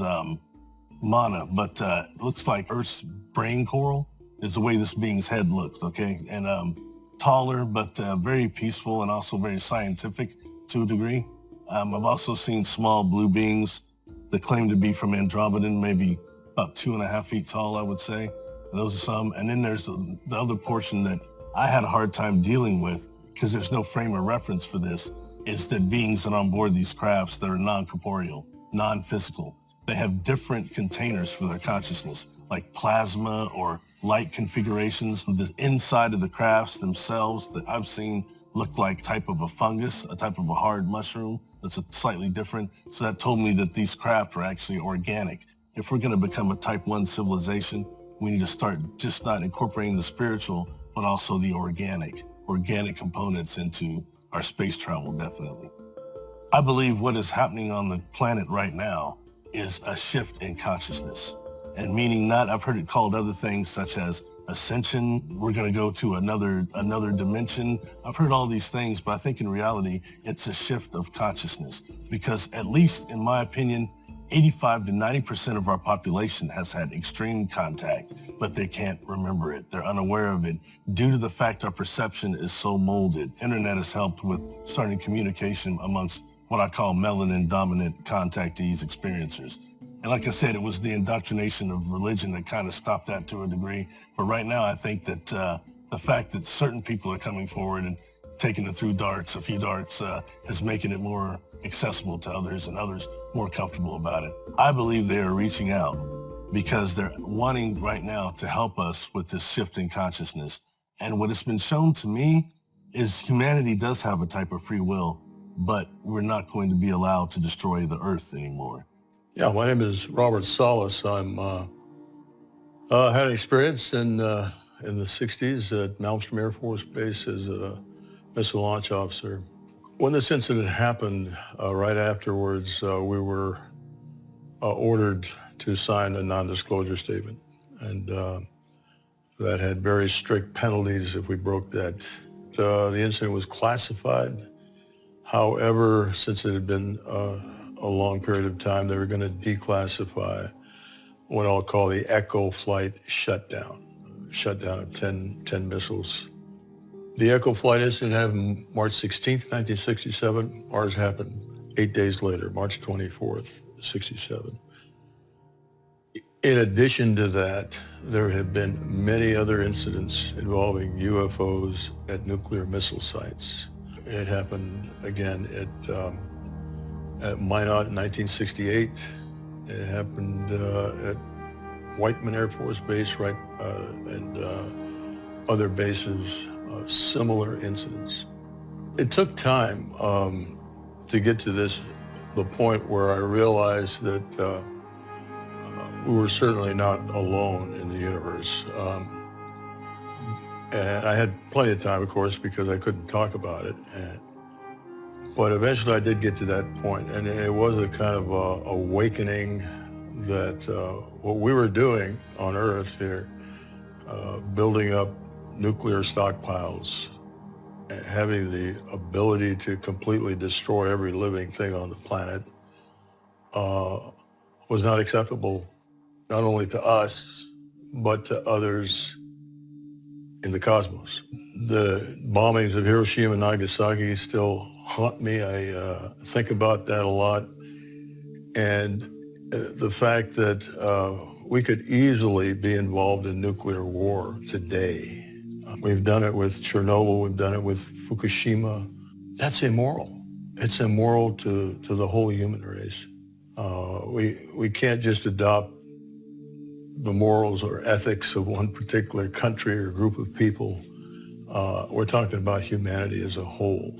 Mana, but it looks like Earth's brain coral is the way this being's head looked, okay? And taller, but very peaceful and also very scientific to a degree. I've also seen small blue beings that claim to be from Andromeda, maybe about 2.5 feet tall, I would say. And those are some. And then there's the other portion that I had a hard time dealing with because there's no frame of reference for this, is that beings that are on board these crafts that are non-corporeal, non-physical, they have different containers for their consciousness, like plasma or light configurations. The inside of the crafts themselves that I've seen look like type of a fungus, a type of a hard mushroom that's slightly different. So that told me that these craft are actually organic. If we're going to become a type 1 civilization, we need to start just not incorporating the spiritual, but also the organic components into our space travel, definitely. I believe what is happening on the planet right now is a shift in consciousness. And meaning not, I've heard it called other things such as ascension, we're going to go to another dimension. I've heard all these things, but I think in reality, it's a shift of consciousness. Because at least in my opinion, 85 to 90% of our population has had extreme contact, but they can't remember it. They're unaware of it due to the fact our perception is so molded. Internet has helped with starting communication amongst what I call melanin-dominant contactees, experiencers. And like I said, it was the indoctrination of religion that kind of stopped that to a degree. But right now, I think that the fact that certain people are coming forward and taking it through darts, a few darts, is making it more accessible to others and others more comfortable about it. I believe they are reaching out because they're wanting right now to help us with this shift in consciousness. And what has been shown to me is humanity does have a type of free will, but we're not going to be allowed to destroy the earth anymore. Yeah, my name is Robert Salas. I'm had experience in the 60s at Malmstrom Air Force Base as a missile launch officer. When this incident happened, right afterwards, we were ordered to sign a non-disclosure statement, and that had very strict penalties if we broke that. The incident was classified. However, since it had been a long period of time, they were going to declassify what I'll call the Echo flight shutdown of 10 missiles. The Echo flight incident happened March 16th, 1967. Ours happened 8 days later, March 24th, 67. In addition to that, there have been many other incidents involving UFOs at nuclear missile sites. It happened again at Minot in 1968. It happened at Whiteman Air Force Base, right, and other bases, similar incidents. It took time to get to the point where I realized that we were certainly not alone in the universe. And I had plenty of time, of course, because I couldn't talk about it. But eventually I did get to that point, and it was a kind of awakening that what we were doing on Earth here, building up nuclear stockpiles, having the ability to completely destroy every living thing on the planet, was not acceptable, not only to us, but to others in the cosmos. The bombings of Hiroshima and Nagasaki still haunt me. I think about that a lot. And the fact that we could easily be involved in nuclear war today. We've done it with Chernobyl, we've done it with Fukushima. That's immoral. It's immoral to the whole human race. We can't just adopt the morals or ethics of one particular country or group of people. We're talking about humanity as a whole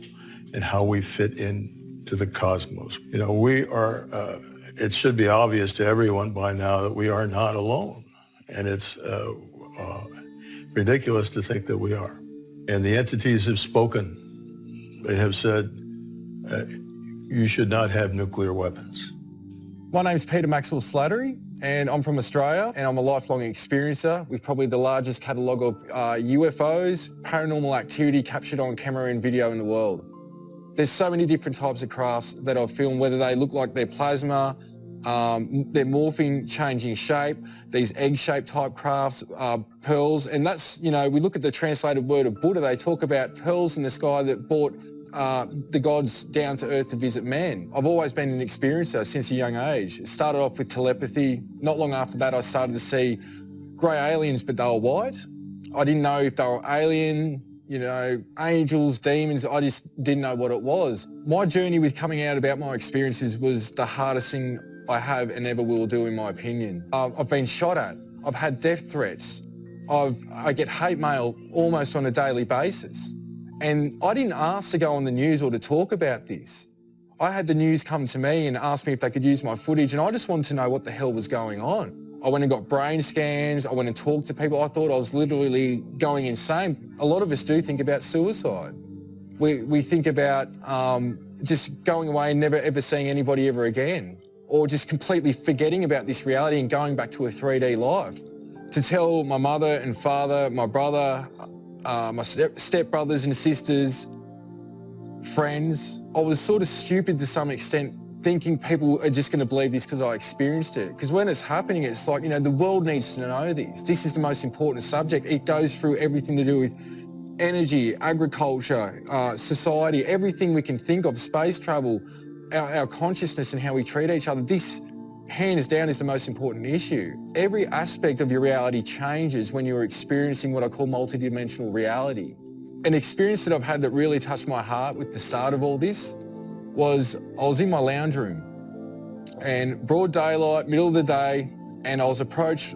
and how we fit into the cosmos. You know, we are, it should be obvious to everyone by now that we are not alone. And it's ridiculous to think that we are. And the entities have spoken. They have said, you should not have nuclear weapons. My name's Peter Maxwell Slattery, and I'm from Australia, and I'm a lifelong experiencer with probably the largest catalogue of UFOs, paranormal activity captured on camera and video in the world. There's so many different types of crafts that I've filmed, whether they look like they're plasma, they're morphing, changing shape, these egg-shaped type crafts, pearls, and that's, you know, we look at the translated word of Buddha, they talk about pearls in the sky that brought the gods down to earth to visit man. I've always been an experiencer since a young age. It started off with telepathy. Not long after that, I started to see grey aliens, but they were white. I didn't know if they were alien, you know, angels, demons. I just didn't know what it was. My journey with coming out about my experiences was the hardest thing I have and ever will do, in my opinion. I've been shot at. I've had death threats. I get hate mail almost on a daily basis. And I didn't ask to go on the news or to talk about this. I had the news come to me and ask me if they could use my footage, and I just wanted to know what the hell was going on. I went and got brain scans, I went and talked to people. I thought I was literally going insane. A lot of us do think about suicide. We think about just going away and never ever seeing anybody ever again, or just completely forgetting about this reality and going back to a 3D life. To tell my mother and father, my brother, my step brothers and sisters, friends, I was sort of stupid to some extent thinking people are just going to believe this because I experienced it. Because when it's happening, it's like, you know, the world needs to know this. This is the most important subject. It goes through everything to do with energy, agriculture, society, everything we can think of, space travel, our consciousness and how we treat each other. This, hands down, is the most important issue. Every aspect of your reality changes when you're experiencing what I call multidimensional reality. An experience that I've had that really touched my heart with the start of all this was I was in my lounge room and broad daylight, middle of the day, and I was approached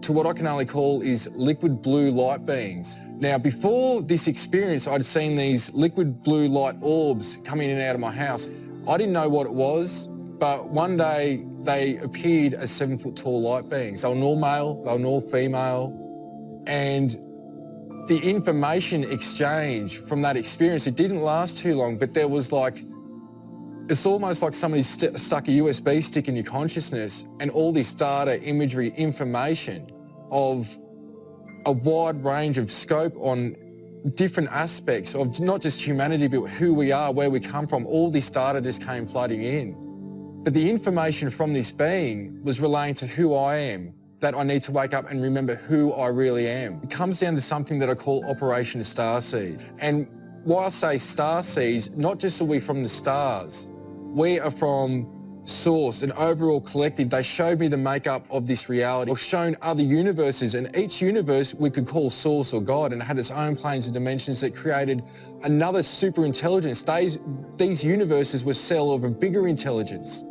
to what I can only call is liquid blue light beings. Now, before this experience, I'd seen these liquid blue light orbs coming in and out of my house. I didn't know what it was, but one day they appeared as 7 foot tall light beings. They were all male, they were all female, and the information exchange from that experience, it didn't last too long, but there was like, it's almost like somebody stuck a USB stick in your consciousness and all this data, imagery, information of a wide range of scope on different aspects of not just humanity, but who we are, where we come from. All this data just came flooding in. But the information from this being was relating to who I am, that I need to wake up and remember who I really am. It comes down to something that I call Operation Starseed. And why I say starseeds, not just are we from the stars, we are from Source, an overall collective. They showed me the makeup of this reality. I've shown other universes, and each universe we could call Source or God, and it had its own planes and dimensions that created another super intelligence. These universes were cell of a bigger intelligence.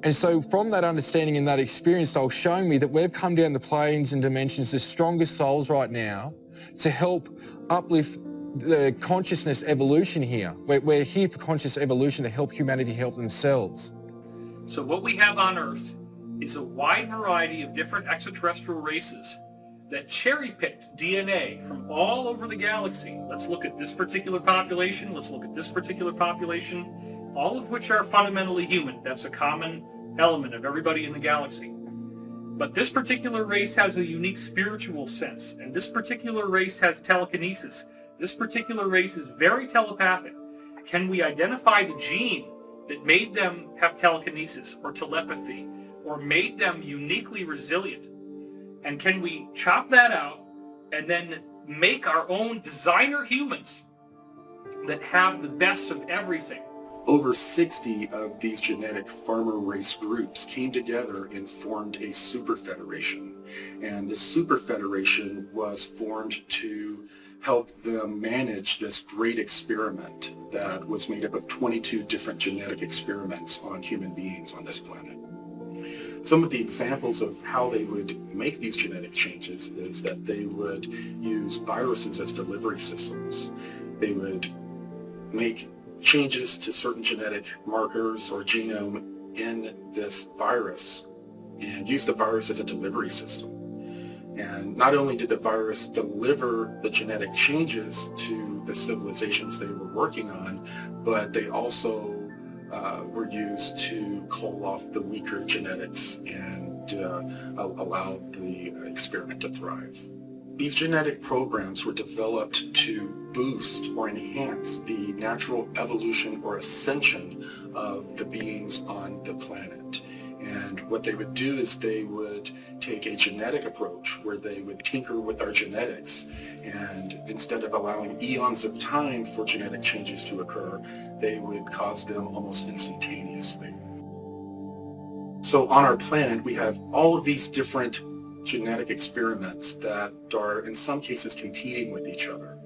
And so from that understanding and that experience, they were showing me that we've come down the planes and dimensions, the strongest souls right now, to help uplift the consciousness evolution here. We're here for conscious evolution to help humanity help themselves. So what we have on Earth is a wide variety of different extraterrestrial races that cherry-picked DNA from all over the galaxy. Let's look at this particular population, let's look at this particular population, all of which are fundamentally human. That's a common element of everybody in the galaxy. But this particular race has a unique spiritual sense, and this particular race has telekinesis. This particular race is very telepathic. Can we identify the gene that made them have telekinesis or telepathy or made them uniquely resilient? And can we chop that out and then make our own designer humans that have the best of everything? Over 60 of these genetic farmer race groups came together and formed a super federation. And this super federation was formed to help them manage this great experiment that was made up of 22 different genetic experiments on human beings on this planet. Some of the examples of how they would make these genetic changes is that they would use viruses as delivery systems. They would make changes to certain genetic markers or genome in this virus and use the virus as a delivery system. And not only did the virus deliver the genetic changes to the civilizations they were working on, but they also were used to call off the weaker genetics and allow the experiment to thrive. These genetic programs were developed to boost or enhance the natural evolution or ascension of the beings on the planet. And what they would do is they would take a genetic approach where they would tinker with our genetics, and instead of allowing eons of time for genetic changes to occur, they would cause them almost instantaneously. So on our planet, we have all of these different genetic experiments that are in some cases competing with each other.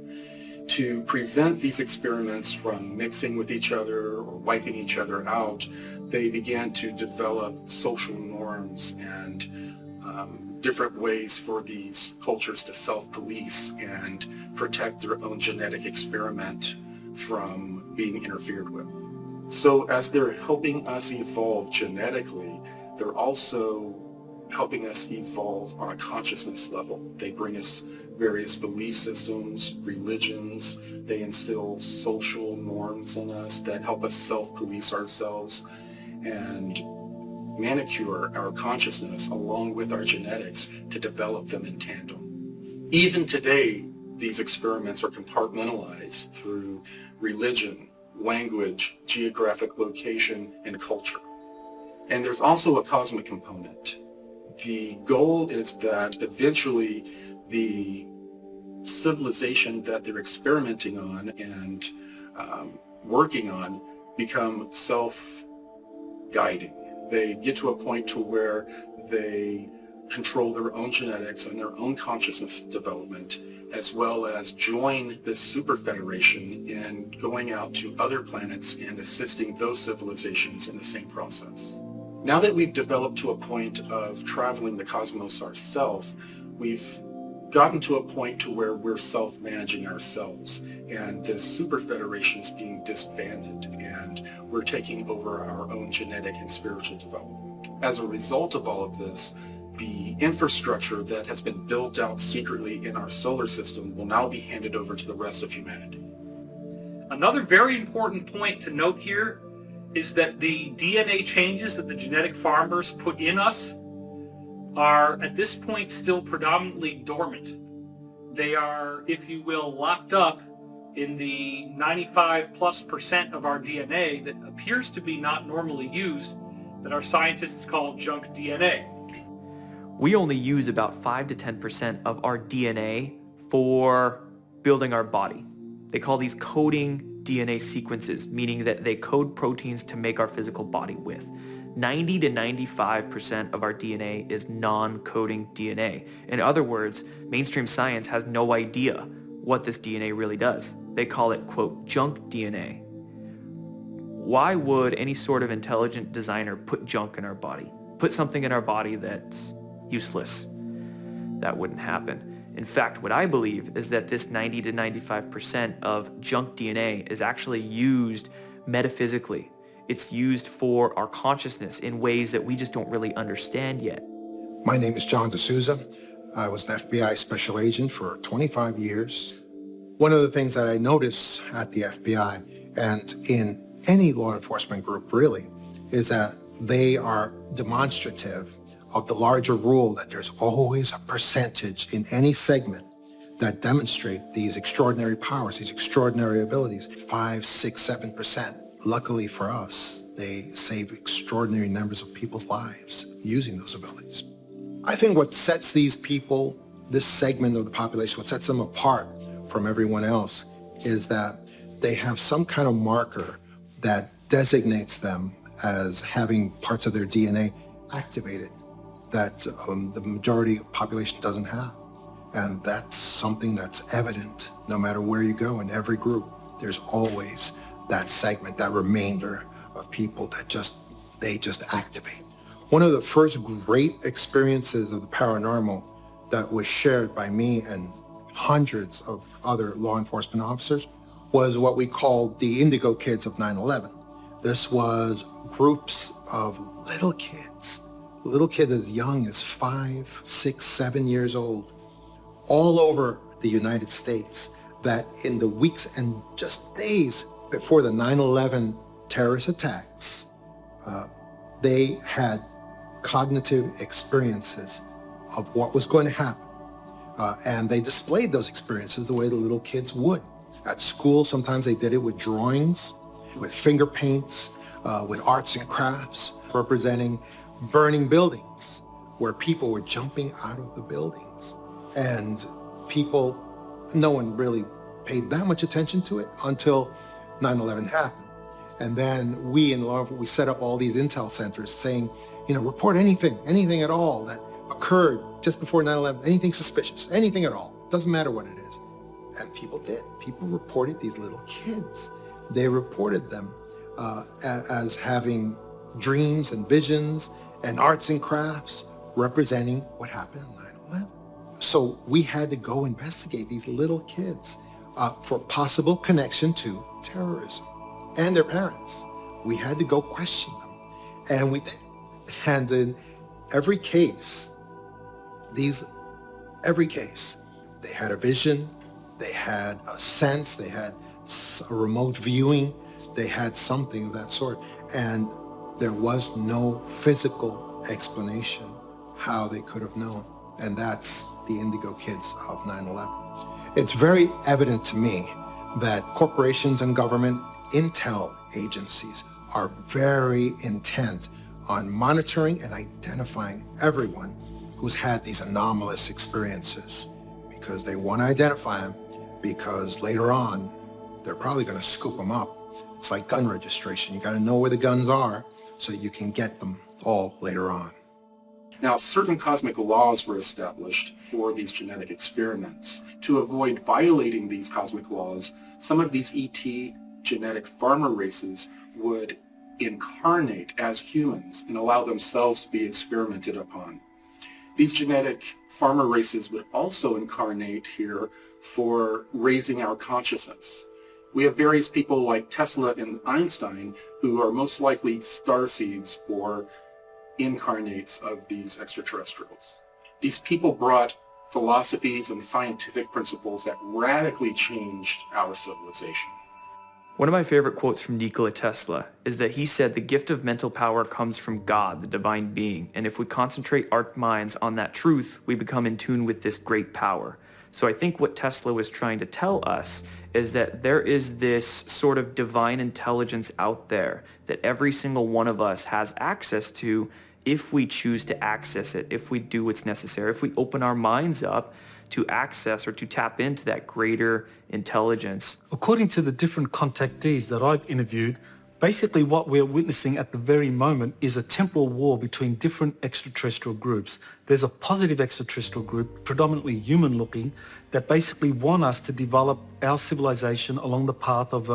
To prevent these experiments from mixing with each other or wiping each other out, they began to develop social norms and different ways for these cultures to self-police and protect their own genetic experiment from being interfered with. So as they're helping us evolve genetically, they're also helping us evolve on a consciousness level. They bring us various belief systems, religions. They instill social norms in us that help us self-police ourselves and manicure our consciousness along with our genetics to develop them in tandem. Even today, these experiments are compartmentalized through religion, language, geographic location, and culture. And there's also a cosmic component. The goal is that eventually the civilization that they're experimenting on and working on become self-guiding. They get to a point to where they control their own genetics and their own consciousness development, as well as join this super federation in going out to other planets and assisting those civilizations in the same process. Now that we've developed to a point of traveling the cosmos ourselves, we've gotten to a point to where we're self-managing ourselves, and this super federation is being disbanded, and we're taking over our own genetic and spiritual development. As a result of all of this, the infrastructure that has been built out secretly in our solar system will now be handed over to the rest of humanity. Another very important point to note here is that the DNA changes that the genetic farmers put in us are at this point still predominantly dormant. They are, if you will, locked up in the 95+% of our DNA that appears to be not normally used, that our scientists call junk DNA. We only use about 5 to 10% of our DNA for building our body. They call these coding DNA sequences, meaning that they code proteins to make our physical body with. 90 to 95% of our DNA is non-coding DNA. In other words, mainstream science has no idea what this DNA really does. They call it, quote, junk DNA. Why would any sort of intelligent designer put junk in our body? Put something in our body that's useless? That wouldn't happen. In fact, what I believe is that this 90 to 95% of junk DNA is actually used metaphysically. It's used for our consciousness in ways that we just don't really understand yet. My name is John D'Souza. I was an FBI special agent for 25 years. One of the things that I notice at the FBI and in any law enforcement group really is that they are demonstrative of the larger rule that there's always a percentage in any segment that demonstrate these extraordinary powers, these extraordinary abilities, 5, 6, 7%. Luckily for us, they save extraordinary numbers of people's lives using those abilities. I think what sets these people, this segment of the population, what sets them apart from everyone else is that they have some kind of marker that designates them as having parts of their DNA activated that the majority of the population doesn't have. And that's something that's evident no matter where you go in every group. There's always that segment, that remainder of people that they just activate. One of the first great experiences of the paranormal that was shared by me and hundreds of other law enforcement officers was what we called the Indigo Kids of 9/11. This was groups of little kids as young as 5, 6, 7 years old, all over the United States, that in the weeks and just days before the 9/11 terrorist attacks, they had cognitive experiences of what was going to happen. And they displayed those experiences the way the little kids would. At school, sometimes they did it with drawings, with finger paints, with arts and crafts, representing burning buildings where people were jumping out of the buildings. And people, no one really paid that much attention to it until 9/11 happened. And then we in law, we set up all these intel centers saying, report anything at all that occurred just before 9/11, anything suspicious, anything at all, doesn't matter what it is. And people did. People reported these little kids. They reported them as having dreams and visions and arts and crafts representing what happened on 9/11. So we had to go investigate these little kids for possible connection to terrorism and their parents. We had to go question them, and we did. And in every case, they had a vision, they had a sense, they had a remote viewing, they had something of that sort, and there was no physical explanation how they could have known. And that's the Indigo Kids of 9/11. It's very evident to me that corporations and government intel agencies are very intent on monitoring and identifying everyone who's had these anomalous experiences, because they want to identify them, because later on they're probably going to scoop them up. It's like gun registration. You got to know where the guns are so you can get them all later on. Now, certain cosmic laws were established for these genetic experiments. To avoid violating these cosmic laws, some of these ET genetic farmer races would incarnate as humans and allow themselves to be experimented upon. These genetic farmer races would also incarnate here for raising our consciousness. We have various people like Tesla and Einstein who are most likely starseeds or incarnates of these extraterrestrials. These people brought philosophies and scientific principles that radically changed our civilization. One of my favorite quotes from Nikola Tesla is that he said the gift of mental power comes from God, the divine being, and if we concentrate our minds on that truth, we become in tune with this great power. So I think what Tesla was trying to tell us is that there is this sort of divine intelligence out there that every single one of us has access to if we choose to access it, if we do what's necessary, if we open our minds up to access or to tap into that greater intelligence. According to the different contactees that I've interviewed, basically what we're witnessing at the very moment is a temporal war between different extraterrestrial groups. There's a positive extraterrestrial group, predominantly human-looking, that basically want us to develop our civilization along the path of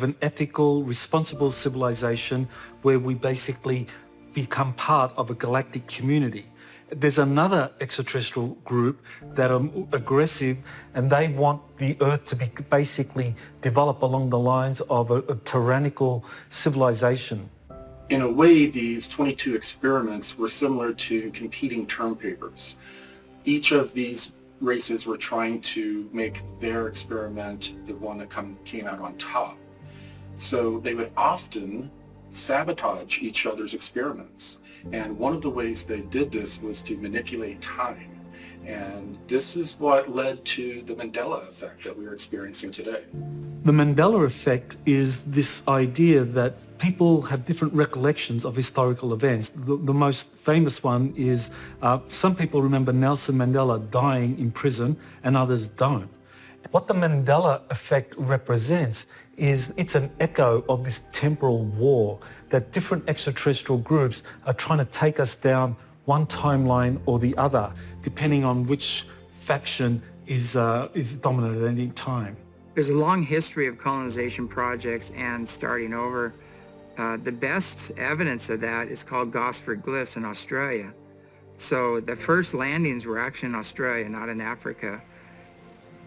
an ethical, responsible civilization where we basically become part of a galactic community. There's another extraterrestrial group that are aggressive, and they want the Earth to be basically develop along the lines of a tyrannical civilization. In a way, these 22 experiments were similar to competing term papers. Each of these races were trying to make their experiment the one that came out on top. So they would often sabotage each other's experiments. And one of the ways they did this was to manipulate time. And this is what led to the Mandela effect that we're experiencing today. The Mandela effect is this idea that people have different recollections of historical events. The most famous one is some people remember Nelson Mandela dying in prison and others don't. What the Mandela effect represents is it's an echo of this temporal war that different extraterrestrial groups are trying to take us down one timeline or the other, depending on which faction is dominant at any time. There's a long history of colonization projects and starting over. The best evidence of that is called Gosford Glyphs in Australia. So the first landings were actually in Australia, not in Africa.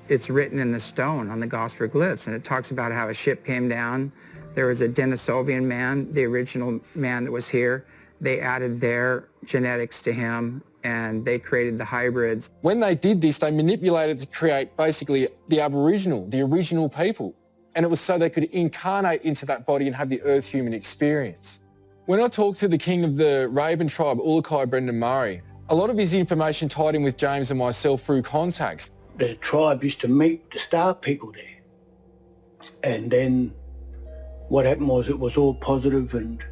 It's written in the stone on the Gosford Glyphs, and it talks about how a ship came down. There was a Denisovian man, the original man that was here. They added their genetics to him, and they created the hybrids. When they did this, they manipulated to create basically the Aboriginal, the original people. And it was so they could incarnate into that body and have the Earth human experience. When I talked to the king of the Raven tribe, Ulukai Brendan Murray, a lot of his information tied in with James and myself through contacts. The tribe used to meet the star people there. And then what happened was it was all positive and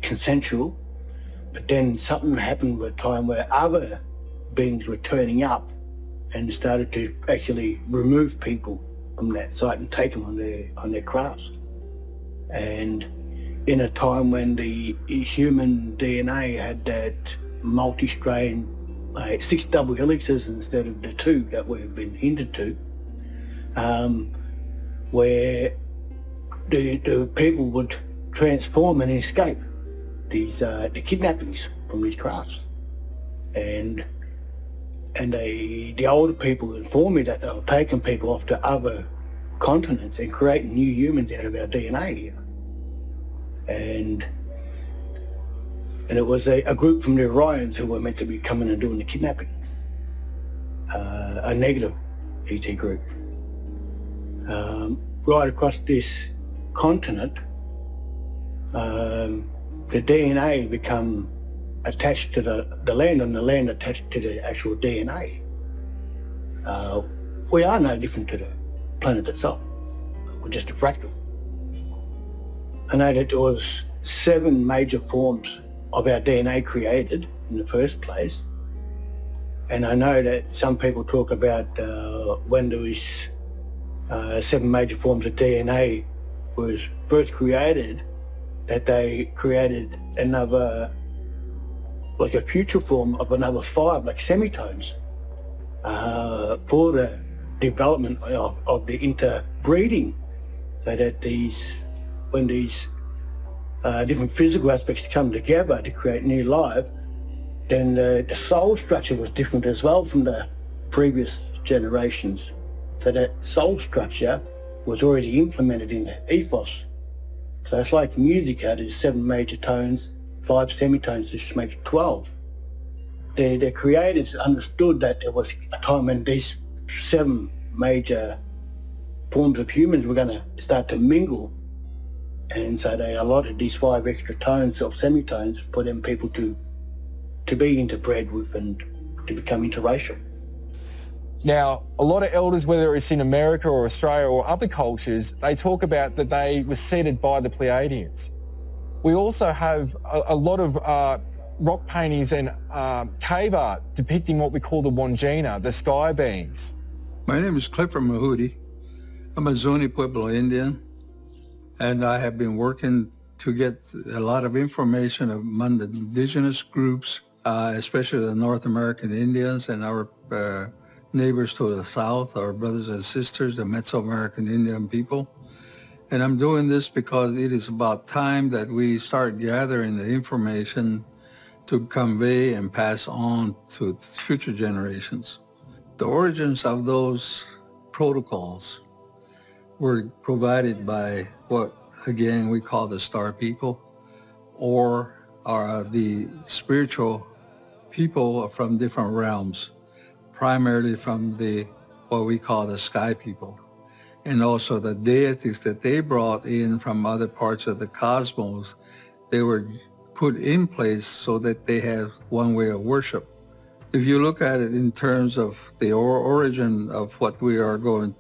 consensual. But then something happened at a time where other beings were turning up and started to actually remove people from that site and take them on their crafts. And in a time when the human DNA had that multi-strain 6 double helixes instead of the 2 that we've been hinted to, where the people would transform and escape these the kidnappings from these crafts. And the older people informed me that they were taking people off to other continents and creating new humans out of our DNA here. And it was a group from the Orions who were meant to be coming and doing the kidnapping. A negative ET group. Right across this continent, the DNA become attached to the land and the land attached to the actual DNA. We are no different to the planet itself. or just a fractal. I know that there was 7 major forms of our DNA created in the first place. And I know that some people talk about when there was 7 major forms of DNA was first created, that they created another, like a future form of another 5, like semitones, for the development of the interbreeding, so that when these different physical aspects come together to create new life, then the soul structure was different as well from the previous generations. So that soul structure was already implemented in the ethos. So it's like music, there's 7 major tones, 5 semitones, which makes 12. The creators understood that there was a time when these 7 major forms of humans were going to start to mingle. And so they allotted these 5 extra tones or semitones for them people to be interbred with and to become interracial. Now, a lot of elders, whether it's in America or Australia or other cultures, they talk about that they were seeded by the Pleiadians. We also have a lot of rock paintings and cave art depicting what we call the Wandjina, the sky beings. My name is Clifford Mahudi. I'm a Zuni Pueblo Indian, and I have been working to get a lot of information among the indigenous groups, especially the North American Indians and our neighbors to the south, our brothers and sisters, the Mesoamerican Indian people. And I'm doing this because it is about time that we start gathering the information to convey and pass on to future generations. The origins of those protocols were provided by what, again, we call the star people, or are the spiritual people from different realms, primarily from what we call the sky people, and also the deities that they brought in from other parts of the cosmos. They were put in place so that they have one way of worship. If you look at it in terms of the origin of what we are going,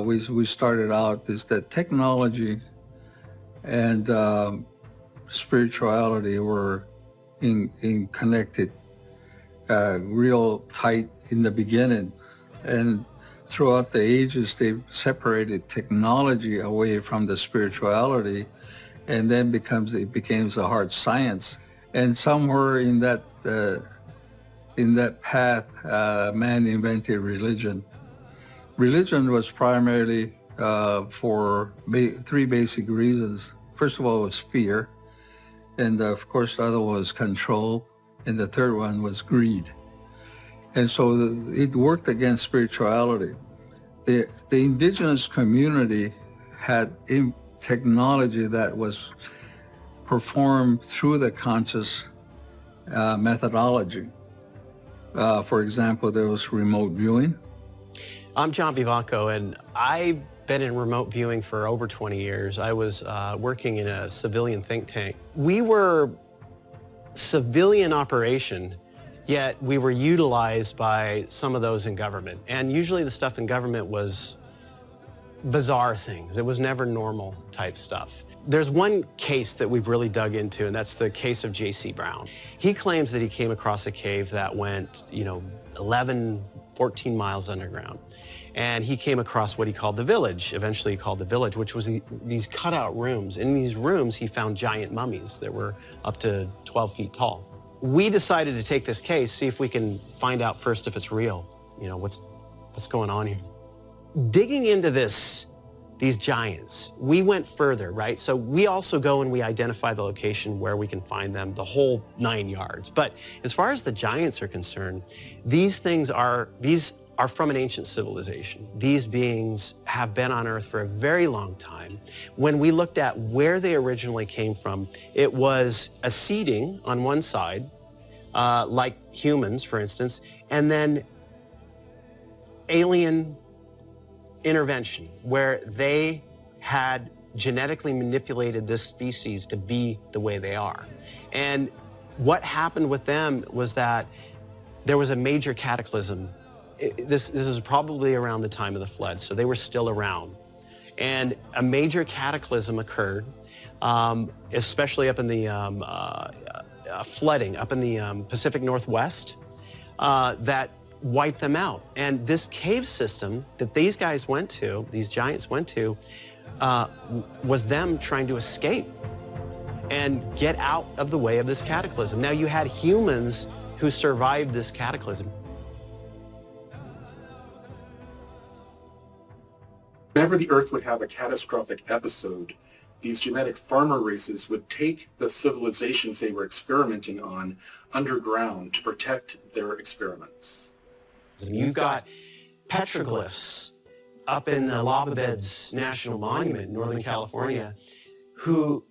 we started out is that technology and spirituality were in connected, real tight in the beginning, and throughout the ages they separated technology away from the spirituality, and then it becomes a hard science. And somewhere in that path, man invented religion. Religion was primarily for 3 basic reasons. First of all, it was fear, and of course the other one was control, and the third one was greed. And so it worked against spirituality. The indigenous community had technology that was performed through the conscious methodology. For example, there was remote viewing. I'm John Vivanco, and I've been in remote viewing for over 20 years. I was working in a civilian think tank. We were civilian operation, yet we were utilized by some of those in government. And usually the stuff in government was bizarre things. It was never normal type stuff. There's one case that we've really dug into, and that's the case of J.C. Brown. He claims that he came across a cave that went, 11, 14 miles underground. And he came across what he called the village, eventually he called the village, which was these cutout rooms. In these rooms, he found giant mummies that were up to 12 feet tall. We decided to take this case, see if we can find out first if it's real. What's going on here? Digging into these giants, we went further, right? So we also go and we identify the location where we can find them, the whole 9 yards. But as far as the giants are concerned, these are from an ancient civilization. These beings have been on Earth for a very long time. When we looked at where they originally came from, it was a seeding on one side, like humans, for instance, and then alien intervention, where they had genetically manipulated this species to be the way they are. And what happened with them was that there was a major cataclysm. This is probably around the time of the flood, so they were still around. And a major cataclysm occurred, especially up in the flooding up in the Pacific Northwest that wiped them out. And this cave system that these guys went to, these giants went to, was them trying to escape and get out of the way of this cataclysm. Now you had humans who survived this cataclysm. Whenever the Earth would have a catastrophic episode, these genetic farmer races would take the civilizations they were experimenting on underground to protect their experiments. You've got petroglyphs up in the Lava Beds National Monument in Northern California who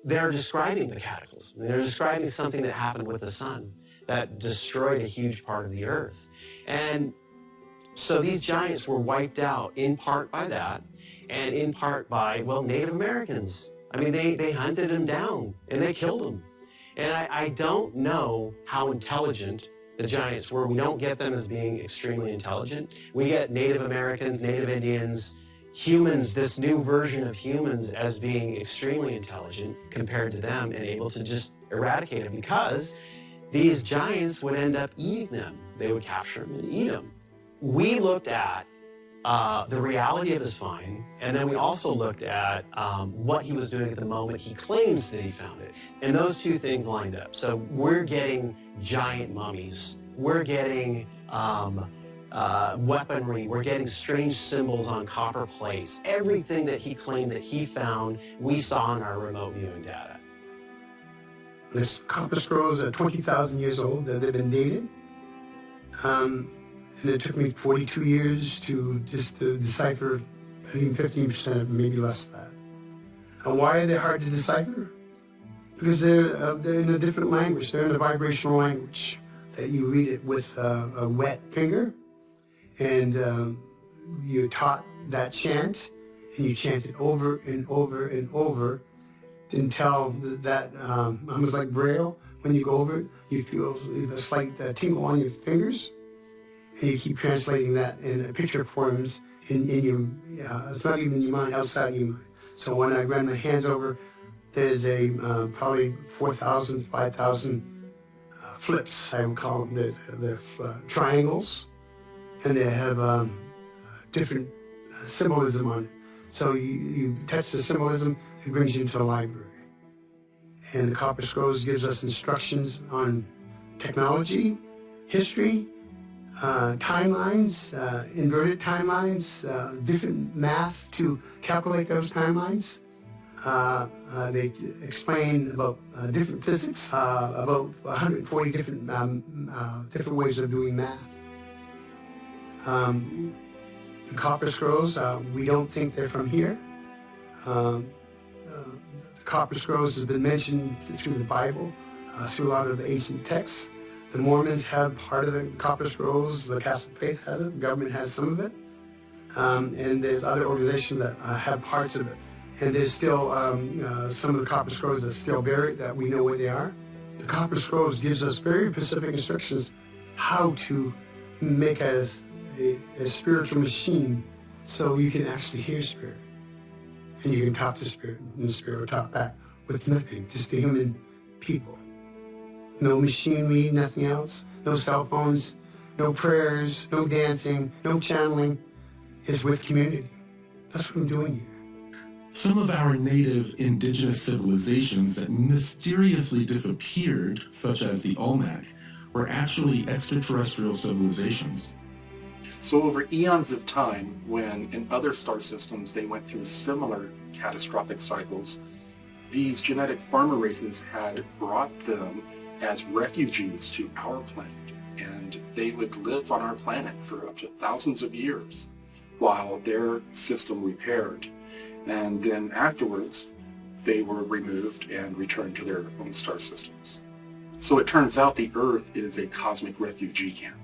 they're describing the cataclysm. They're describing something that happened with the sun that destroyed a huge part of the Earth. And so these giants were wiped out in part by that and in part by, well, Native Americans. I mean, they hunted them down and they killed them. And I don't know how intelligent the giants were. We don't get them as being extremely intelligent. We get Native Americans, Native Indians, humans, this new version of humans as being extremely intelligent compared to them and able to just eradicate them because these giants would end up eating them. They would capture them and eat them. We looked at the reality of his find, and then we also looked at what he was doing at the moment he claims that he found it. And those two things lined up. So we're getting giant mummies. We're getting weaponry. We're getting strange symbols on copper plates. Everything that he claimed that he found, we saw in our remote viewing data. This copper scrolls are 20,000 years old. They've been dated. And it took me 42 years to decipher even 15%, maybe less than that. And why are they hard to decipher? Because they're in a different language. They're in a vibrational language that you read it with a wet finger, and you're taught that chant, and you chant it over and over and over until that almost like Braille. When you go over it, you feel a slight tingle on your fingers. And you keep translating that in a picture forms in your, it's not even in your mind, outside your mind. So when I run my hands over, there's a probably 4,000, 5,000 flips, I would call them. They're triangles, and they have different symbolism on it. So you touch the symbolism, it brings you into the library. And the Copper Scrolls gives us instructions on technology, history, timelines, inverted timelines, different math to calculate those timelines. They explain about different physics, about 140 different ways of doing math. The Copper Scrolls, we don't think they're from here. The Copper Scrolls has been mentioned through the Bible, through a lot of the ancient texts. The Mormons have part of the Copper Scrolls, the Catholic faith has it, the government has some of it, and there's other organizations that have parts of it. And there's still some of the Copper Scrolls that's still buried that we know where they are. The Copper Scrolls gives us very specific instructions how to make a spiritual machine so you can actually hear spirit. And you can talk to spirit, and the spirit will talk back with nothing, just the human people. No machinery, nothing else, no cell phones, no prayers, no dancing, no channeling. It's with community. That's what I'm doing here. Some of our native indigenous civilizations that mysteriously disappeared, such as the Olmec, were actually extraterrestrial civilizations. So over eons of time, when in other star systems they went through similar catastrophic cycles, these genetic farmer races had brought them as refugees to our planet, and they would live on our planet for up to thousands of years while their system repaired. And then afterwards, they were removed and returned to their own star systems. So it turns out the Earth is a cosmic refugee camp.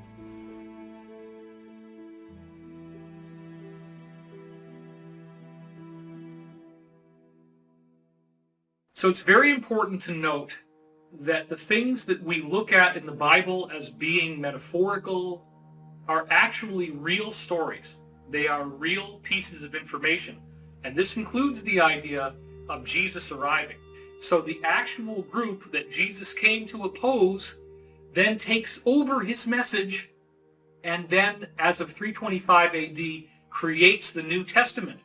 So it's very important to note that the things that we look at in the Bible as being metaphorical are actually real stories. They are real pieces of information. And this includes the idea of Jesus arriving. So the actual group that Jesus came to oppose then takes over his message, and then, as of 325 AD, creates the New Testament,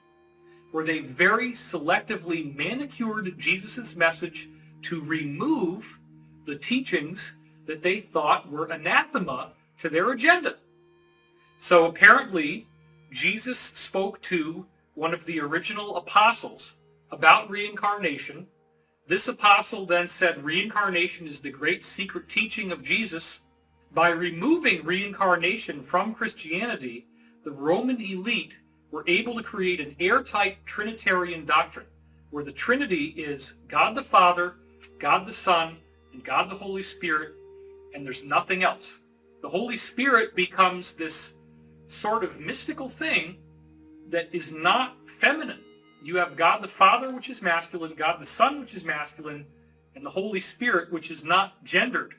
where they very selectively manicured Jesus' message to remove the teachings that they thought were anathema to their agenda. So apparently, Jesus spoke to one of the original apostles about reincarnation. This apostle then said reincarnation is the great secret teaching of Jesus. By removing reincarnation from Christianity, the Roman elite were able to create an airtight Trinitarian doctrine, where the Trinity is God the Father, God the Son, and God the Holy Spirit, and there's nothing else. The Holy Spirit becomes this sort of mystical thing that is not feminine. You have God the Father, which is masculine, God the Son, which is masculine, and the Holy Spirit, which is not gendered.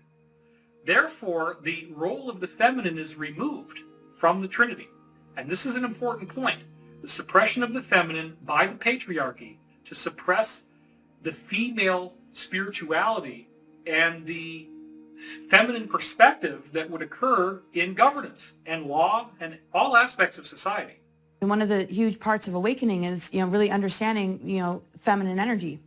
Therefore, the role of the feminine is removed from the Trinity. And this is an important point. The suppression of the feminine by the patriarchy to suppress the female spirituality and the feminine perspective that would occur in governance and law and all aspects of society. And one of the huge parts of awakening is, really understanding, feminine energy.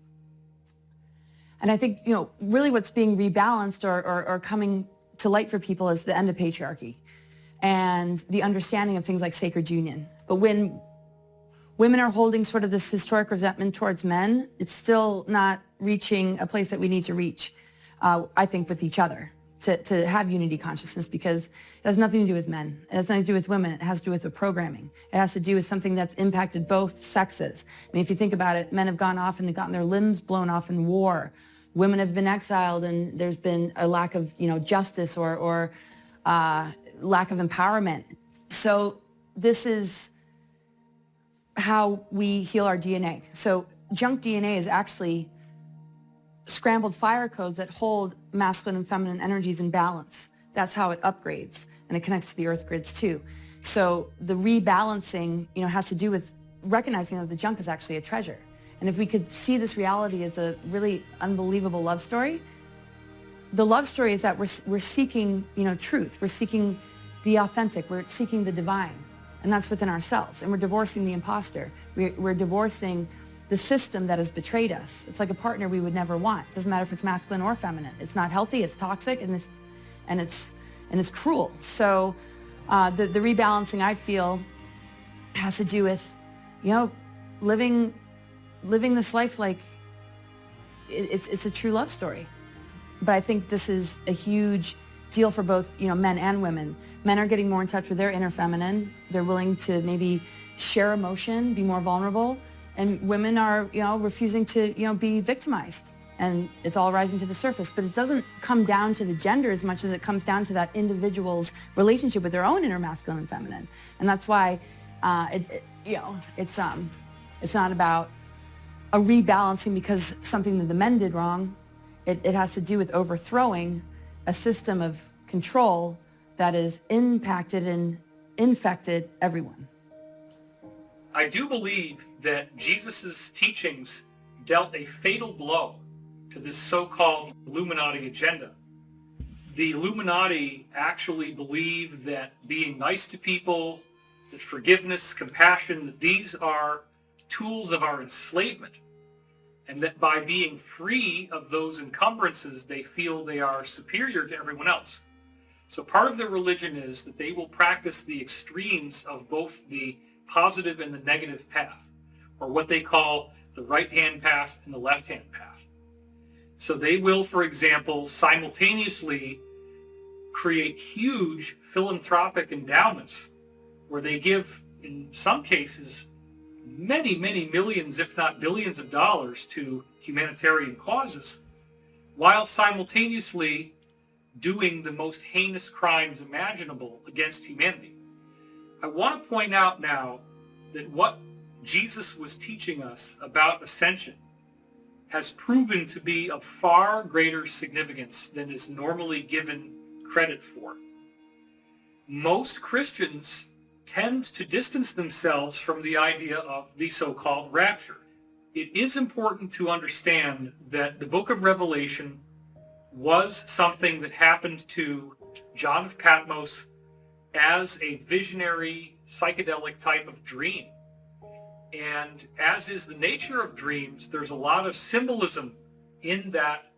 And I think, really what's being rebalanced or coming to light for people is the end of patriarchy and the understanding of things like sacred union. But when women are holding sort of this historic resentment towards men, it's still not reaching a place that we need to reach, I think, with each other. To have unity consciousness, because it has nothing to do with men. It has nothing to do with women. It has to do with the programming. It has to do with something that's impacted both sexes. I mean, if you think about it, men have gone off and gotten their limbs blown off in war. Women have been exiled, and there's been a lack of, justice or lack of empowerment. So this is how we heal our DNA. So junk DNA is actually scrambled fire codes that hold masculine and feminine energies in balance. That's how it upgrades, and it connects to the earth grids too. So the rebalancing, has to do with recognizing that the junk is actually a treasure. And if we could see this reality as a really unbelievable love story, the love story is that we're seeking, truth. We're seeking the authentic. We're seeking the divine, and that's within ourselves. And we're divorcing the imposter. We're divorcing the system that has betrayed us. It's like a partner we would never want. It doesn't matter if it's masculine or feminine. It's not healthy, it's toxic, and it's cruel. So the rebalancing, I feel, has to do with, living this life like it's a true love story. But I think this is a huge deal for both, men and women. Men are getting more in touch with their inner feminine. They're willing to maybe share emotion, be more vulnerable. And women are, refusing to, be victimized. And it's all rising to the surface. But it doesn't come down to the gender as much as it comes down to that individual's relationship with their own inner masculine and feminine. And that's why it's not about a rebalancing because something that the men did wrong. It has to do with overthrowing a system of control that has impacted and infected everyone. I do believe that Jesus' teachings dealt a fatal blow to this so-called Illuminati agenda. The Illuminati actually believe that being nice to people, that forgiveness, compassion, that these are tools of our enslavement, and that by being free of those encumbrances, they feel they are superior to everyone else. So part of their religion is that they will practice the extremes of both the positive and the negative path, or what they call the right-hand path and the left-hand path. So they will, for example, simultaneously create huge philanthropic endowments where they give, in some cases, many, many millions, if not billions of dollars to humanitarian causes, while simultaneously doing the most heinous crimes imaginable against humanity. I want to point out now that what Jesus was teaching us about ascension has proven to be of far greater significance than is normally given credit for. Most Christians tend to distance themselves from the idea of the so-called rapture. It is important to understand that the book of Revelation was something that happened to John of Patmos as a visionary, psychedelic type of dream. And as is the nature of dreams, there's a lot of symbolism in that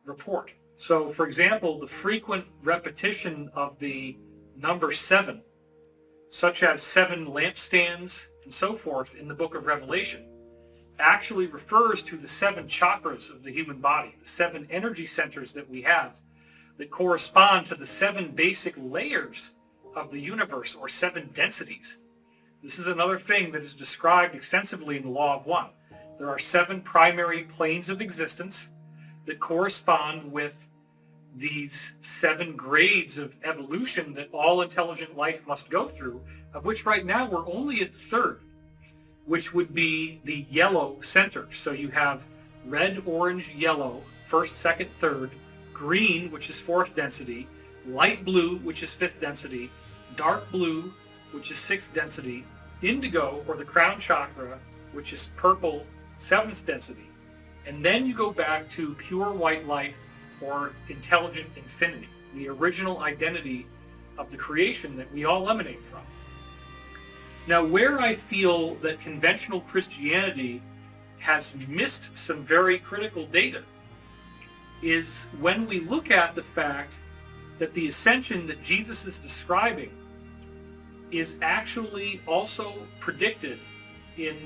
report. So, for example, the frequent repetition of the number 7, such as 7 lampstands and so forth in the book of Revelation, actually refers to the 7 chakras of the human body, the 7 energy centers that we have that correspond to the 7 basic layers of the universe, or 7 densities. This is another thing that is described extensively in the Law of One. There are 7 primary planes of existence that correspond with these 7 grades of evolution that all intelligent life must go through, of which right now we're only at the 3rd, which would be the yellow center. So you have red, orange, yellow, 1st, 2nd, 3rd, green, which is 4th density, light blue, which is 5th density, dark blue, which is 6th density, indigo, or the crown chakra, which is purple, 7th density. And then you go back to pure white light, or intelligent infinity, the original identity of the creation that we all emanate from. Now, where I feel that conventional Christianity has missed some very critical data is when we look at the fact that the ascension that Jesus is describing is actually also predicted in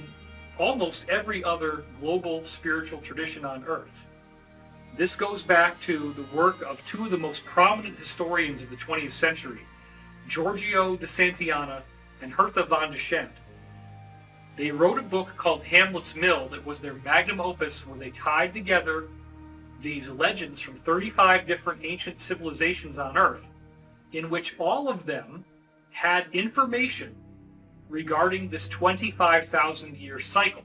almost every other global spiritual tradition on earth. This goes back to the work of 2 of the most prominent historians of the 20th century, Giorgio de Santillana and Hertha von Dechant. They wrote a book called Hamlet's Mill that was their magnum opus, where they tied together these legends from 35 different ancient civilizations on Earth, in which all of them had information regarding this 25,000-year cycle.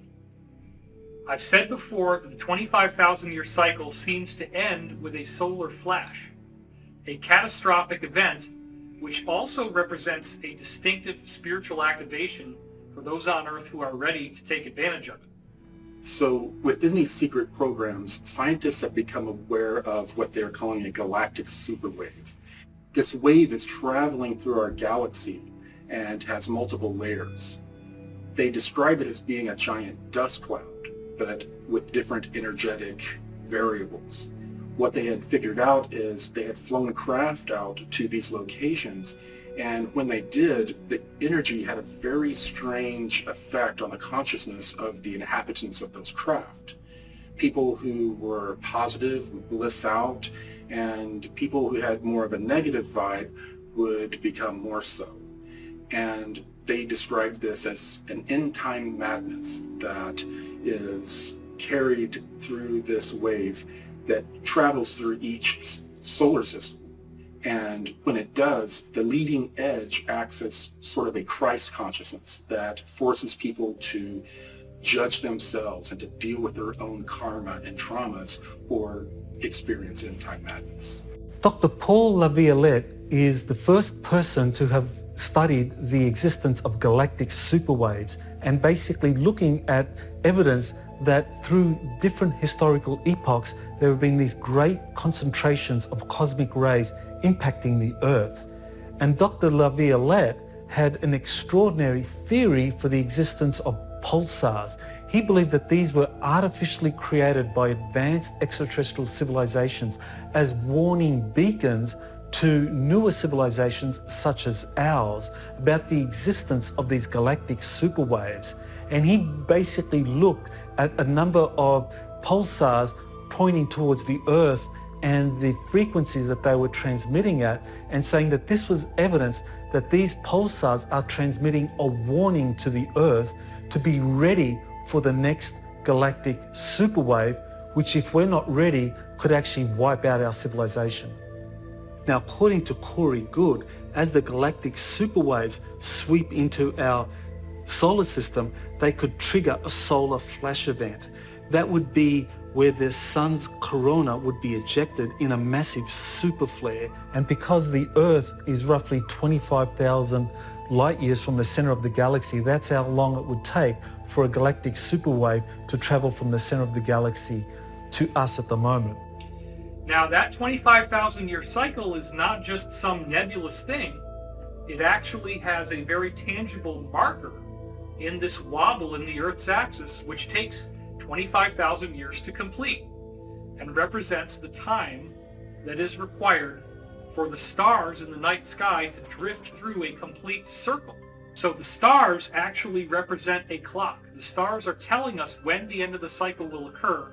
I've said before that the 25,000-year cycle seems to end with a solar flash, a catastrophic event which also represents a distinctive spiritual activation for those on Earth who are ready to take advantage of it. So within these secret programs, scientists have become aware of what they're calling a galactic superwave. This wave is traveling through our galaxy and has multiple layers. They describe it as being a giant dust cloud, but with different energetic variables. What they had figured out is they had flown craft out to these locations, and when they did, the energy had a very strange effect on the consciousness of the inhabitants of those craft. People who were positive would bliss out, and people who had more of a negative vibe would become more so. And they described this as an end-time madness that is carried through this wave that travels through each solar system. And when it does, the leading edge acts as sort of a Christ consciousness that forces people to judge themselves and to deal with their own karma and traumas or experience end-time madness. Dr. Paul Laviolette is the first person to have studied the existence of galactic superwaves and basically looking at evidence that through different historical epochs there have been these great concentrations of cosmic rays impacting the Earth. And Dr. Laviolette had an extraordinary theory for the existence of pulsars. He believed that these were artificially created by advanced extraterrestrial civilizations as warning beacons to newer civilizations such as ours about the existence of these galactic superwaves. And he basically looked at a number of pulsars pointing towards the Earth and the frequencies that they were transmitting at, and saying that this was evidence that these pulsars are transmitting a warning to the Earth to be ready for the next galactic superwave, which, if we're not ready, could actually wipe out our civilization. Now, according to Corey Goode, as the galactic superwaves sweep into our solar system, they could trigger a solar flash event. That would be where the sun's corona would be ejected in a massive super flare. And because the Earth is roughly 25,000 light years from the center of the galaxy. That's how long it would take for a galactic superwave to travel from the center of the galaxy to us at the moment. Now that 25,000 year cycle is not just some nebulous thing. It actually has a very tangible marker in this wobble in the Earth's axis, which takes 25,000 years to complete and represents the time that is required for the stars in the night sky to drift through a complete circle. So the stars actually represent a clock. The stars are telling us when the end of the cycle will occur.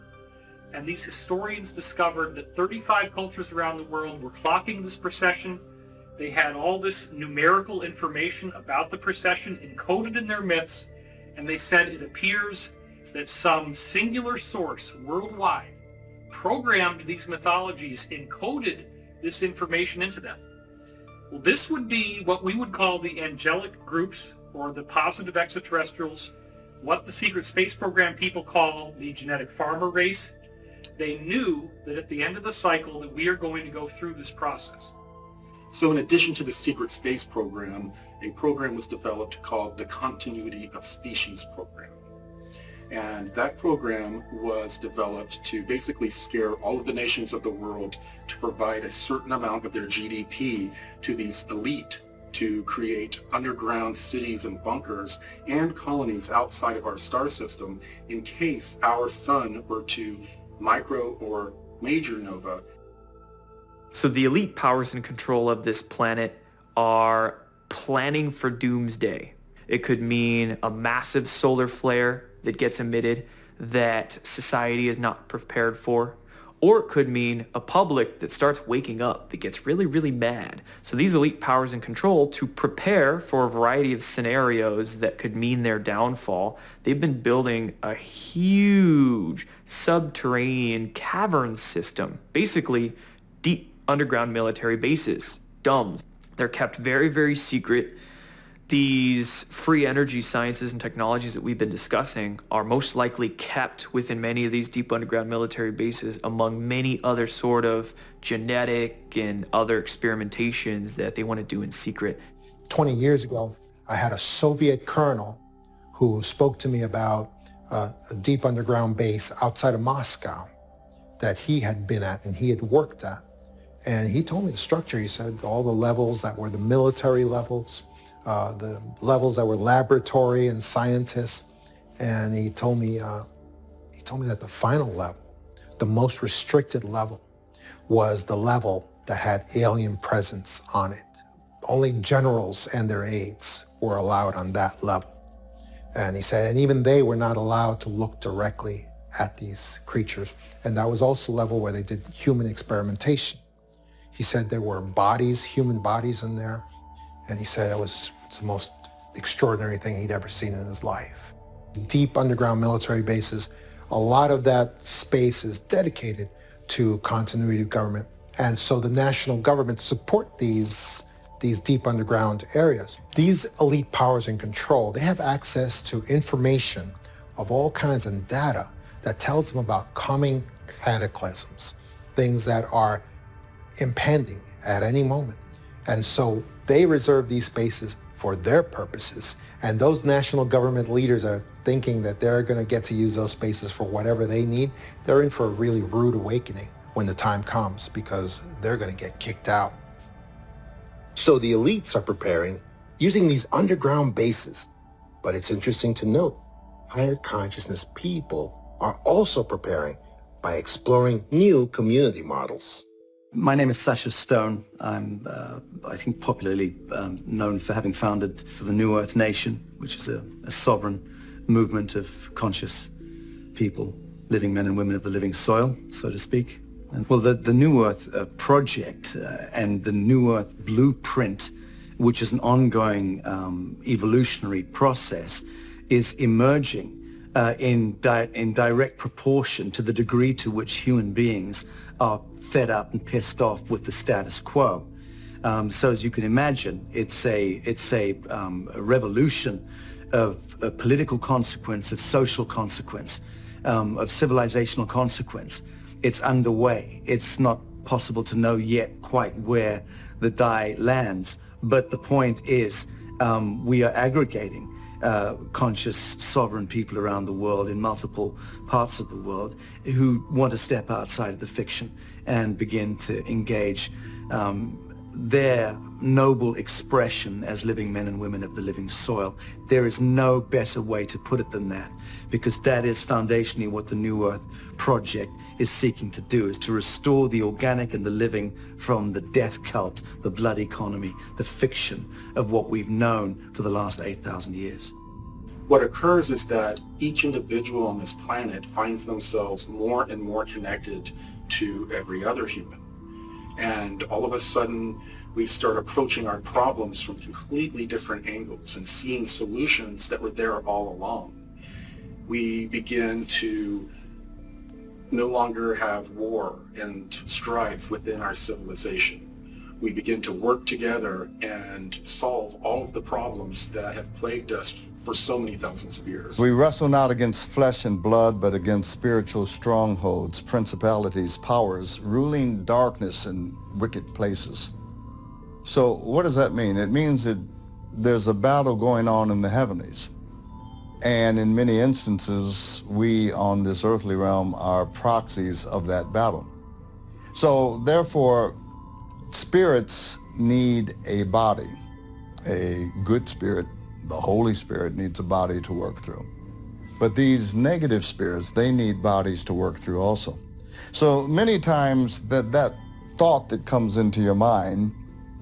And these historians discovered that 35 cultures around the world were clocking this precession. They had all this numerical information about the precession encoded in their myths, and they said it appears that some singular source worldwide programmed these mythologies, encoded this information into them. Well, this would be what we would call the angelic groups, or the positive extraterrestrials, what the secret space program people call the genetic farmer race. They knew that at the end of the cycle that we are going to go through this process. So in addition to the secret space program, a program was developed called the Continuity of Species Program. And that program was developed to basically scare all of the nations of the world to provide a certain amount of their GDP to these elite to create underground cities and bunkers and colonies outside of our star system in case our sun were to micro or major nova. So the elite powers in control of this planet are planning for doomsday. It could mean a massive solar flare that gets emitted that society is not prepared for, or it could mean a public that starts waking up, that gets really, really mad. So these elite powers in control, to prepare for a variety of scenarios that could mean their downfall, they've been building a huge subterranean cavern system, basically deep underground military bases, DUMBs. They're kept very, very secret. These free energy sciences and technologies that we've been discussing are most likely kept within many of these deep underground military bases, among many other sort of genetic and other experimentations that they want to do in secret. 20 years ago, I had a Soviet colonel who spoke to me about a deep underground base outside of Moscow that he had been at and he had worked at. And he told me the structure. He said all the levels that were the military levels, the levels that were laboratory and scientists, and he told me that the final level, the most restricted level, was the level that had alien presence on it. Only generals and their aides were allowed on that level. And he said, and even they were not allowed to look directly at these creatures. And that was also the level where they did human experimentation. He said there were bodies, human bodies in there. And he said it's the most extraordinary thing he'd ever seen in his life. Deep underground military bases, a lot of that space is dedicated to continuity of government. And so the national government support these deep underground areas. These elite powers in control, they have access to information of all kinds of data that tells them about coming cataclysms, things that are impending at any moment. And so they reserve these spaces for their purposes. And those national government leaders are thinking that they're going to get to use those spaces for whatever they need. They're in for a really rude awakening when the time comes, because they're going to get kicked out. So the elites are preparing using these underground bases. But it's interesting to note, higher consciousness people are also preparing by exploring new community models. My name is Sasha Stone. I'm, I think, popularly known for having founded the New Earth Nation, which is a sovereign movement of conscious people, living men and women of the living soil, so to speak. And, well, the New Earth Project and the New Earth Blueprint, which is an ongoing evolutionary process, is emerging in direct proportion to the degree to which human beings are fed up and pissed off with the status quo. So as you can imagine, it's a revolution of political consequence, of social consequence, of civilizational consequence. It's underway. It's not possible to know yet quite where the die lands, but the point is We are aggregating conscious, sovereign people around the world in multiple parts of the world who want to step outside of the fiction and begin to engage their noble expression as living men and women of the living soil. There is no better way to put it than that, because that is foundationally what the New Earth Project is seeking to do, is to restore the organic and the living from the death cult, the blood economy, the fiction of what we've known for the last 8,000 years. What occurs is that each individual on this planet finds themselves more and more connected to every other human. And all of a sudden, we start approaching our problems from completely different angles and seeing solutions that were there all along. We begin to no longer have war and strife within our civilization. We begin to work together and solve all of the problems that have plagued us for so many thousands of years. We wrestle not against flesh and blood, but against spiritual strongholds, principalities, powers, ruling darkness in wicked places. So what does that mean? It means that there's a battle going on in the heavenlies. And in many instances, we on this earthly realm are proxies of that battle. So therefore, spirits need a body. A good spirit, the Holy Spirit, needs a body to work through. But these negative spirits, they need bodies to work through also. So many times that thought that comes into your mind,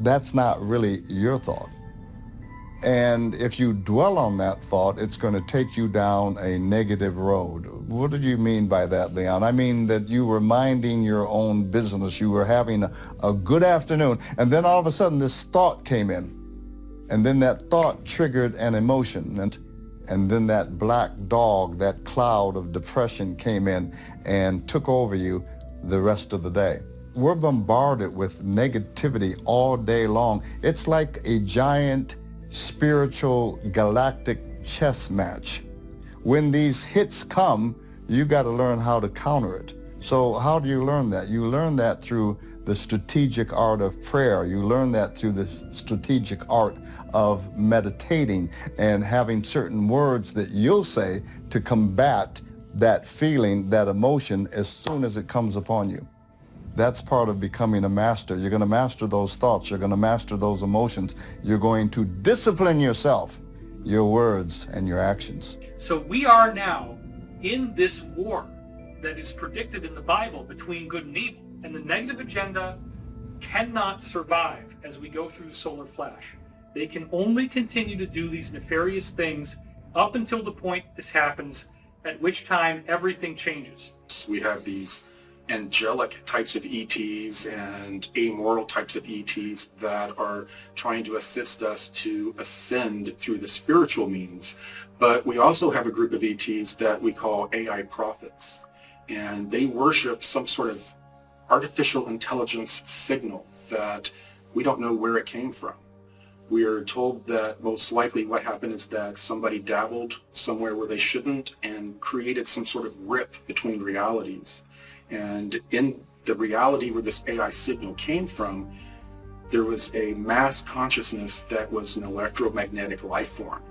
that's not really your thought. And if you dwell on that thought, it's going to take you down a negative road. What do you mean by that, Leon? I mean that you were minding your own business. You were having a good afternoon, and then all of a sudden this thought came in. And then that thought triggered an emotion, and then that black dog, that cloud of depression came in and took over you the rest of the day. We're bombarded with negativity all day long. It's like a giant spiritual galactic chess match. When these hits come, you got to learn how to counter it. So how do you learn that? You learn that through the strategic art of prayer. You learn that through the strategic art of meditating and having certain words that you'll say to combat that feeling, that emotion, as soon as it comes upon you. That's part of becoming a master. You're going to master those thoughts. You're going to master those emotions. You're going to discipline yourself, your words and your actions. So we are now in this war that is predicted in the Bible between good and evil. And the negative agenda cannot survive as we go through the solar flash. They can only continue to do these nefarious things up until the point this happens, at which time everything changes. We have these angelic types of ETs and amoral types of ETs that are trying to assist us to ascend through the spiritual means. But we also have a group of ETs that we call AI prophets, and they worship some sort of artificial intelligence signal that we don't know where it came from. We are told that most likely what happened is that somebody dabbled somewhere where they shouldn't and created some sort of rip between realities. And in the reality where this AI signal came from, there was a mass consciousness that was an electromagnetic life form.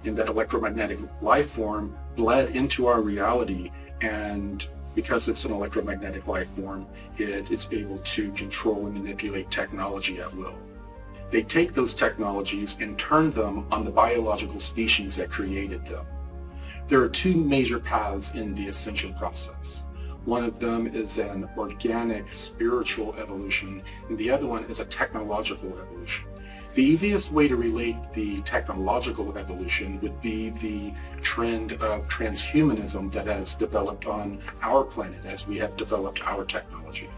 And that electromagnetic life form bled into our reality, and because it's an electromagnetic life form, it is able to control and manipulate technology at will. They take those technologies and turn them on the biological species that created them. There are two major paths in the ascension process. One of them is an organic, spiritual evolution, and the other one is a technological evolution. The easiest way to relate the technological evolution would be the trend of transhumanism that has developed on our planet as we have developed our technology.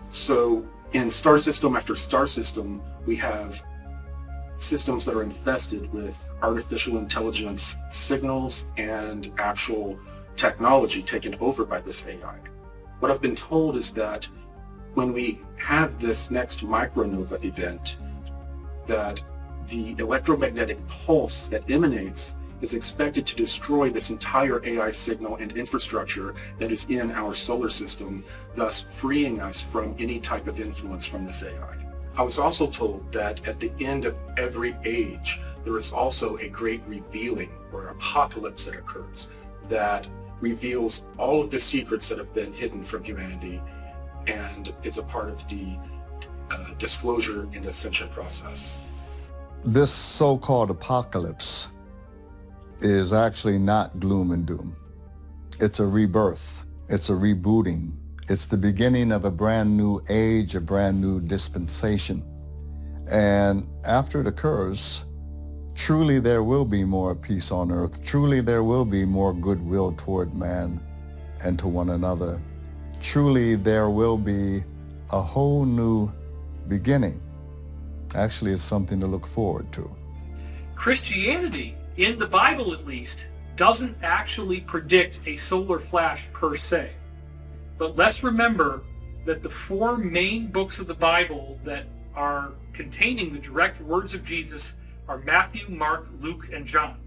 So in star system after star system, we have systems that are infested with artificial intelligence signals and actual technology taken over by this AI. What I've been told is that when we have this next micronova event, that the electromagnetic pulse that emanates is expected to destroy this entire AI signal and infrastructure that is in our solar system, thus freeing us from any type of influence from this AI. I was also told that at the end of every age, there is also a great revealing or apocalypse that occurs that reveals all of the secrets that have been hidden from humanity and is a part of the disclosure and ascension process. This so-called apocalypse is actually not gloom and doom. It's a rebirth. It's a rebooting. It's the beginning of a brand new age, a brand new dispensation. And after it occurs, truly there will be more peace on earth. Truly there will be more goodwill toward man and to one another. Truly there will be a whole new beginning. Actually, it's something to look forward to. Christianity, in the Bible at least, doesn't actually predict a solar flash per se. But let's remember that the 4 main books of the Bible that are containing the direct words of Jesus are Matthew, Mark, Luke, and John.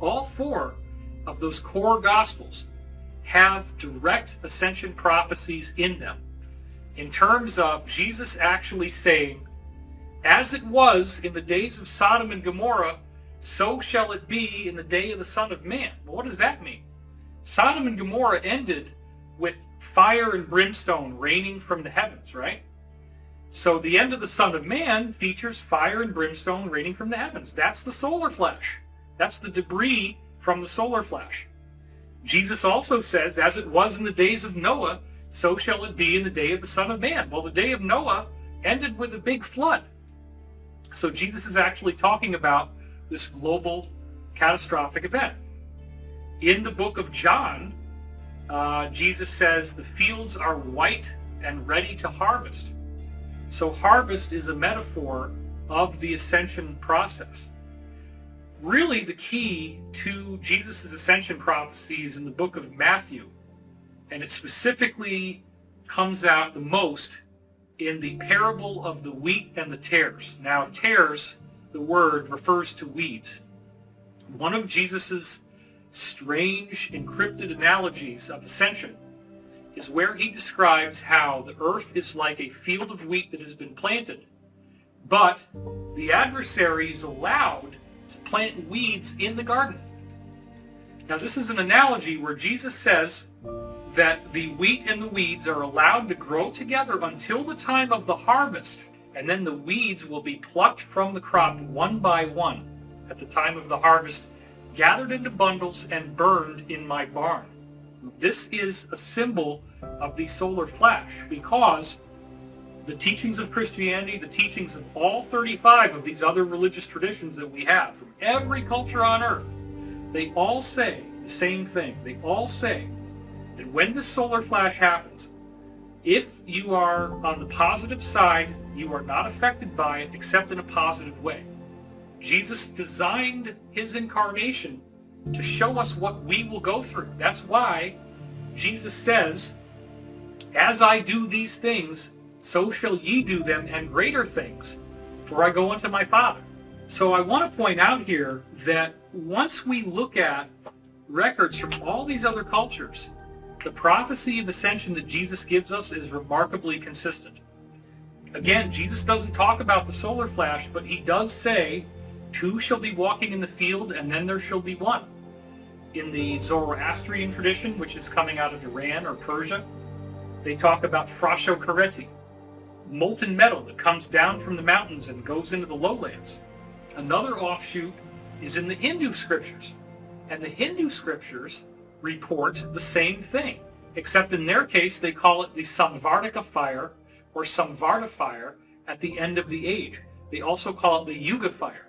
All 4 of those core Gospels have direct ascension prophecies in them, in terms of Jesus actually saying, as it was in the days of Sodom and Gomorrah, so shall it be in the day of the Son of Man. Well, what does that mean? Sodom and Gomorrah ended with fire and brimstone raining from the heavens, right? So the end of the Son of Man features fire and brimstone raining from the heavens. That's the solar flash. That's the debris from the solar flash. Jesus also says, as it was in the days of Noah, so shall it be in the day of the Son of Man. Well, the day of Noah ended with a big flood. So Jesus is actually talking about this global catastrophic event. In the book of John, Jesus says the fields are white and ready to harvest. So harvest is a metaphor of the ascension process. Really, the key to Jesus' ascension prophecy is in the book of Matthew, and it specifically comes out the most in the parable of the wheat and the tares. Now, tares, the word, refers to weeds. One of Jesus' strange encrypted analogies of ascension is where he describes how the earth is like a field of wheat that has been planted, but the adversary is allowed to plant weeds in the garden. Now, this is an analogy where Jesus says that the wheat and the weeds are allowed to grow together until the time of the harvest, and then the weeds will be plucked from the crop one by one at the time of the harvest, gathered into bundles and burned in my barn. This is a symbol of the solar flash, because the teachings of Christianity, the teachings of all 35 of these other religious traditions that we have from every culture on earth, they all say the same thing. They all say that when the solar flash happens, if you are on the positive side, you are not affected by it except in a positive way. Jesus designed his incarnation to show us what we will go through. That's why Jesus says, as I do these things, so shall ye do them, and greater things, for I go unto my Father. So I want to point out here that once we look at records from all these other cultures, the prophecy of ascension that Jesus gives us is remarkably consistent. Again, Jesus doesn't talk about the solar flash, but he does say, 2 shall be walking in the field, and then there shall be 1. In the Zoroastrian tradition, which is coming out of Iran or Persia, they talk about frashokareti, molten metal that comes down from the mountains and goes into the lowlands. Another offshoot is in the Hindu scriptures, and the Hindu scriptures report the same thing, except in their case they call it the Samvartika fire or Samvarta fire at the end of the age. They also call it the Yuga fire.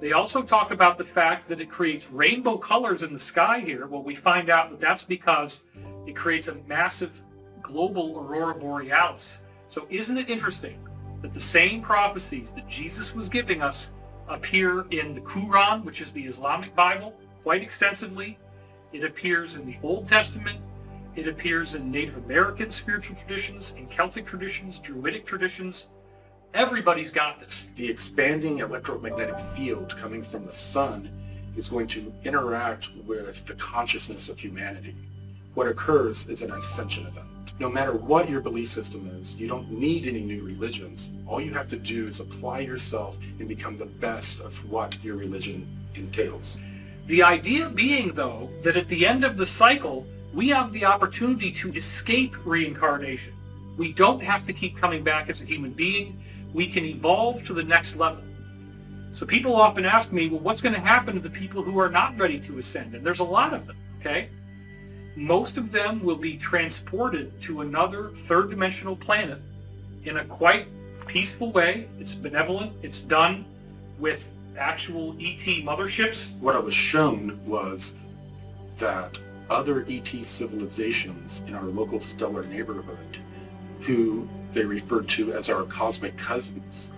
They also talk about the fact that it creates rainbow colors in the sky here. Well, we find out that that's because it creates a massive global aurora borealis. So isn't it interesting that the same prophecies that Jesus was giving us appear in the Quran, which is the Islamic Bible, quite extensively. It appears in the Old Testament. It appears in Native American spiritual traditions, in Celtic traditions, Druidic traditions. Everybody's got this. The expanding electromagnetic field coming from the sun is going to interact with the consciousness of humanity. What occurs is an ascension event. No matter what your belief system is, you don't need any new religions. All you have to do is apply yourself and become the best of what your religion entails. The idea being, though, that at the end of the cycle, we have the opportunity to escape reincarnation. We don't have to keep coming back as a human being. We can evolve to the next level. So people often ask me, well, what's going to happen to the people who are not ready to ascend? And there's a lot of them, okay? Most of them will be transported to another third-dimensional planet in a quite peaceful way. It's benevolent. It's done with actual ET motherships. What I was shown was that other ET civilizations in our local stellar neighborhood, who they referred to as our cosmic cousins,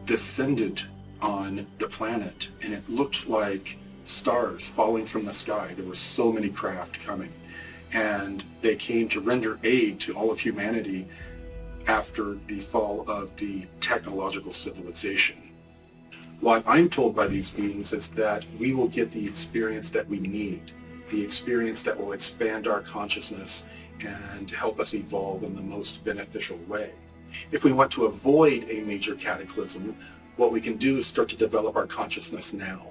descended on the planet, and it looked like stars falling from the sky. There were so many craft coming, and they came to render aid to all of humanity after the fall of the technological civilization. What I'm told by these beings is that we will get the experience that we need, the experience that will expand our consciousness and help us evolve in the most beneficial way. If we want to avoid a major cataclysm, what we can do is start to develop our consciousness now.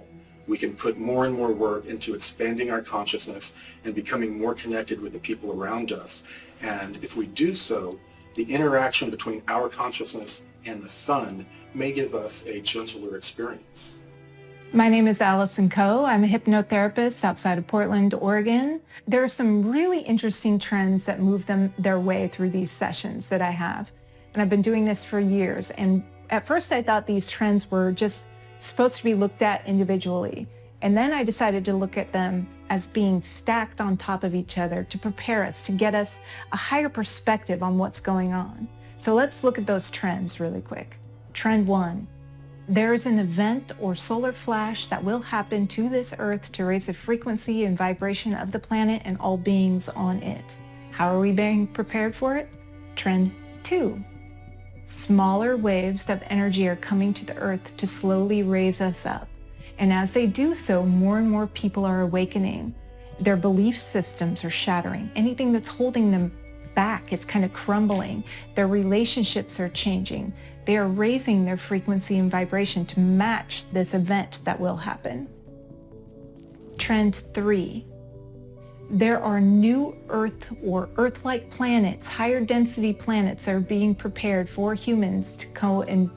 We can put more and more work into expanding our consciousness and becoming more connected with the people around us. And if we do so, the interaction between our consciousness and the sun may give us a gentler experience. My name is Allison Coe. I'm a hypnotherapist outside of Portland, Oregon. There are some really interesting trends that move their way through these sessions that I have. And I've been doing this for years. And at first I thought these trends were just supposed to be looked at individually. And then I decided to look at them as being stacked on top of each other to prepare us, to get us a higher perspective on what's going on. So let's look at those trends really quick. Trend 1. There is an event or solar flash that will happen to this Earth to raise the frequency and vibration of the planet and all beings on it. How are we being prepared for it? Trend 2. Smaller waves of energy are coming to the Earth to slowly raise us up. And as they do so, more and more people are awakening. Their belief systems are shattering. Anything that's holding them back is kind of crumbling. Their relationships are changing. They are raising their frequency and vibration to match this event that will happen. Trend 3. There are new Earth or Earth-like planets, higher density planets that are being prepared for humans to go and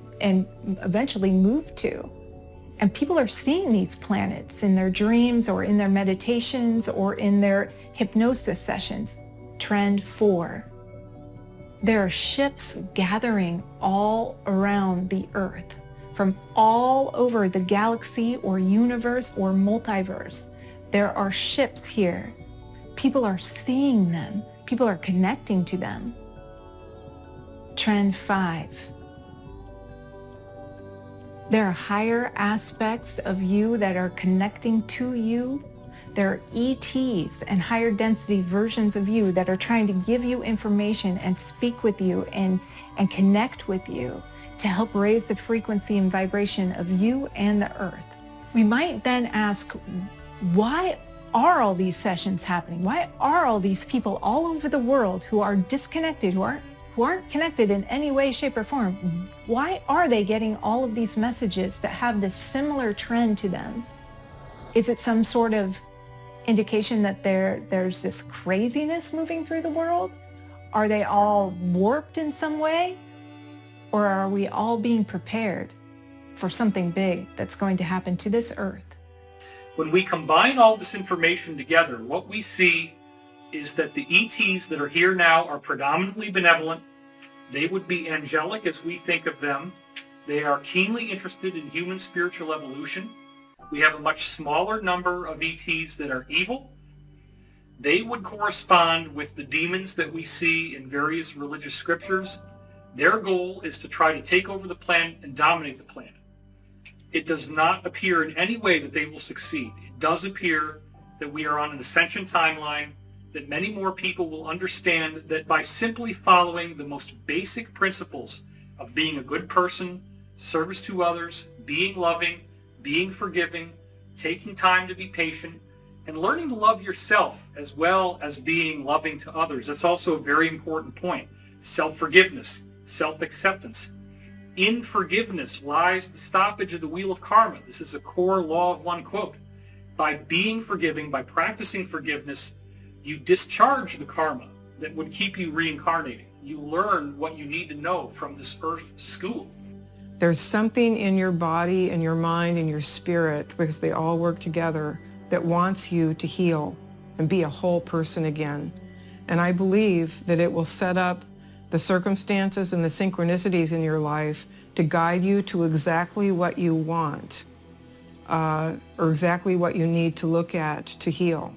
eventually move to. And people are seeing these planets in their dreams or in their meditations or in their hypnosis sessions. Trend 4. There are ships gathering all around the Earth from all over the galaxy or universe or multiverse. There are ships here. People are seeing them. People are connecting to them. Trend 5. There are higher aspects of you that are connecting to you. There are ETs and higher density versions of you that are trying to give you information and speak with you and connect with you to help raise the frequency and vibration of you and the Earth. We might then ask, why are all these sessions happening? Why are all these people all over the world who are disconnected, who aren't connected in any way, shape, or form? Why are they getting all of these messages that have this similar trend to them? Is it some sort of indication that there's this craziness moving through the world? Are they all warped in some way? Or are we all being prepared for something big that's going to happen to this Earth? When we combine all this information together, what we see is that the ETs that are here now are predominantly benevolent. They would be angelic as we think of them. They are keenly interested in human spiritual evolution. We have a much smaller number of ETs that are evil. They would correspond with the demons that we see in various religious scriptures. Their goal is to try to take over the planet and dominate the planet. It does not appear in any way that they will succeed. It does appear that we are on an ascension timeline, that many more people will understand that by simply following the most basic principles of being a good person, service to others, being loving, being forgiving, taking time to be patient, And learning to love yourself as well as being loving to others. That's also a very important point. Self-forgiveness, self-acceptance. In forgiveness lies the stoppage of the wheel of karma. This is a core law of one quote. By being forgiving, by practicing forgiveness, you discharge the karma that would keep you reincarnating. You learn what you need to know from this earth school. There's something in your body and your mind and your spirit, because they all work together, that wants you to heal and be a whole person again. And I believe that it will set up the circumstances and the synchronicities in your life to guide you to exactly what you want, or exactly what you need to look at to heal.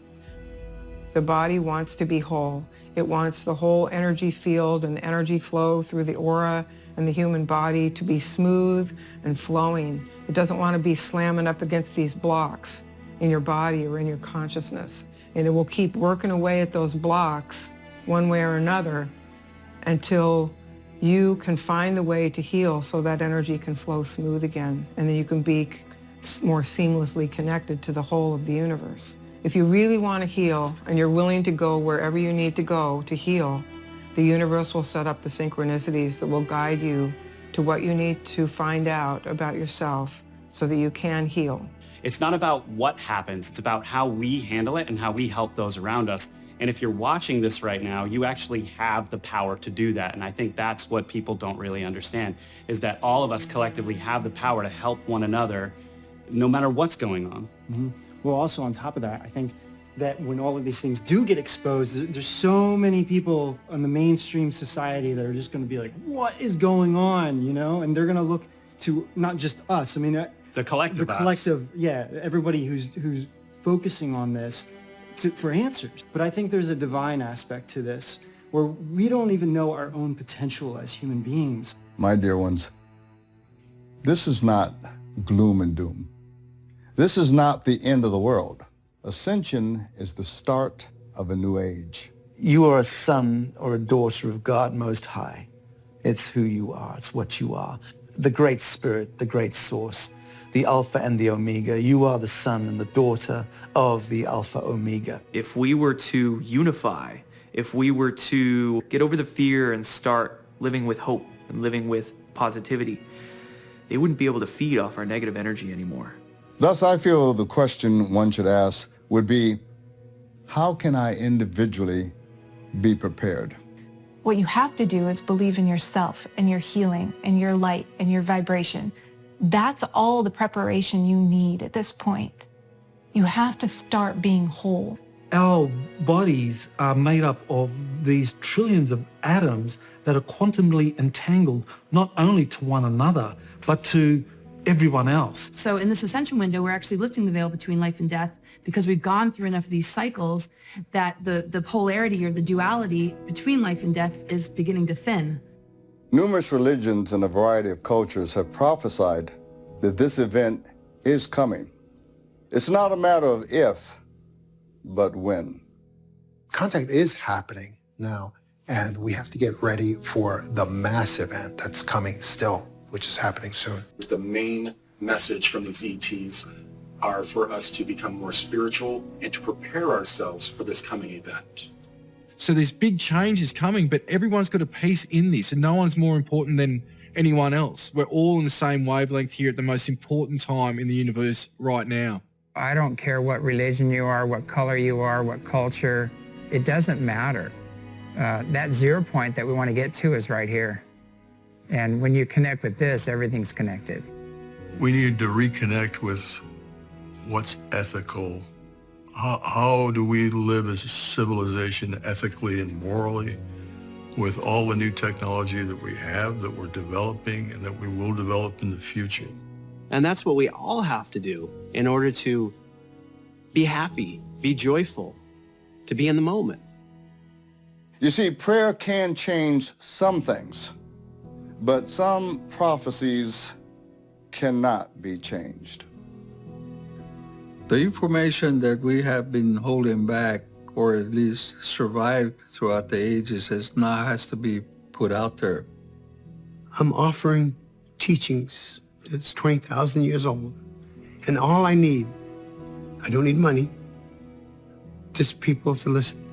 The body wants to be whole. It wants the whole energy field and the energy flow through the aura and the human body to be smooth and flowing. It doesn't want to be slamming up against these blocks in your body or in your consciousness. And it will keep working away at those blocks one way or another until you can find the way to heal so that energy can flow smooth again, and then you can be more seamlessly connected to the whole of the universe. If you really want to heal and you're willing to go wherever you need to go to heal, the universe will set up the synchronicities that will guide you to what you need to find out about yourself so that you can heal. It's not about what happens, it's about how we handle it and how we help those around us. And if you're watching this right now, you actually have the power to do that. And I think that's what people don't really understand, is that all of us collectively have the power to help one another no matter what's going on. Mm-hmm. Well, also on top of that, I think that when all of these things do get exposed, there's so many people in the mainstream society that are just going to be like, what is going on, you know? And they're going to look to not just us, I mean, the collective yeah, everybody who's focusing on this for answers. But I think there's a divine aspect to this where we don't even know our own potential as human beings. My dear ones, this is not gloom and doom. This is not the end of the world. Ascension is the start of a new age. You are a son or a daughter of God Most High. It's who you are. It's what you are. The Great Spirit, the Great Source, the Alpha and the Omega. You are the son and the daughter of the Alpha Omega. If we were to unify, if we were to get over the fear and start living with hope and living with positivity, they wouldn't be able to feed off our negative energy anymore. Thus, I feel the question one should ask would be, how can I individually be prepared? What you have to do is believe in yourself and your healing and your light and your vibration. That's all the preparation you need at this point. You have to start being whole. Our bodies are made up of these trillions of atoms that are quantumly entangled not only to one another, but to everyone else. So in this ascension window, we're actually lifting the veil between life and death because we've gone through enough of these cycles that the polarity or the duality between life and death is beginning to thin. Numerous religions and a variety of cultures have prophesied that this event is coming. It's not a matter of if, but when. Contact is happening now, and we have to get ready for the mass event that's coming still, which is happening soon. The main message from these ETs are for us to become more spiritual and to prepare ourselves for this coming event. So this big change is coming, but everyone's got a piece in this, and no one's more important than anyone else. We're all in the same wavelength here at the most important time in the universe right now. I don't care what religion you are, what color you are, what culture. It doesn't matter. That 0 point that we want to get to is right here. And when you connect with this, everything's connected. We need to reconnect with what's ethical. How do we live as a civilization ethically and morally with all the new technology that we have, that we're developing, and that we will develop in the future? And that's what we all have to do in order to be happy, be joyful, to be in the moment. You see, prayer can change some things, but some prophecies cannot be changed. The information that we have been holding back, or at least survived throughout the ages, has to be put out there. I'm offering teachings that's 20,000 years old. And all I need, I don't need money, just people to listen.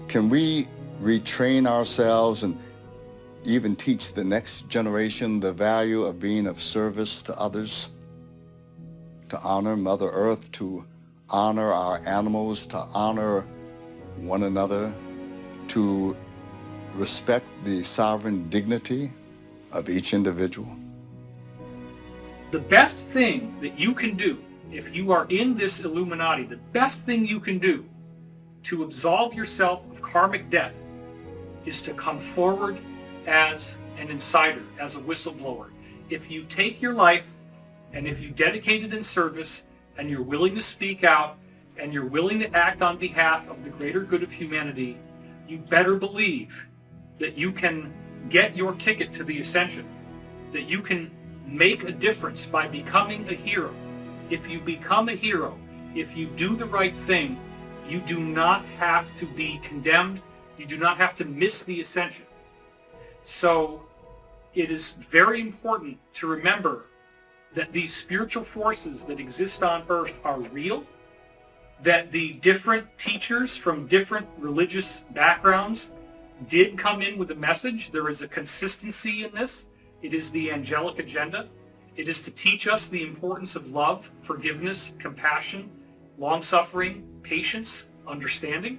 Can we retrain ourselves and even teach the next generation the value of being of service to others? To honor Mother Earth, to honor our animals, to honor one another, to respect the sovereign dignity of each individual? The best thing that you can do if you are in this Illuminati, the best thing you can do to absolve yourself of karmic debt is to come forward as an insider, as a whistleblower. If you take your life and if you dedicate it in service and you're willing to speak out and you're willing to act on behalf of the greater good of humanity, you better believe that you can get your ticket to the ascension, that you can make a difference by becoming a hero. If you become a hero, if you do the right thing, you do not have to be condemned. You do not have to miss the ascension. So it is very important to remember that these spiritual forces that exist on earth are real, that the different teachers from different religious backgrounds did come in with a message. There is a consistency in this. It is the angelic agenda. It is to teach us the importance of love, forgiveness, compassion, long-suffering, patience, understanding.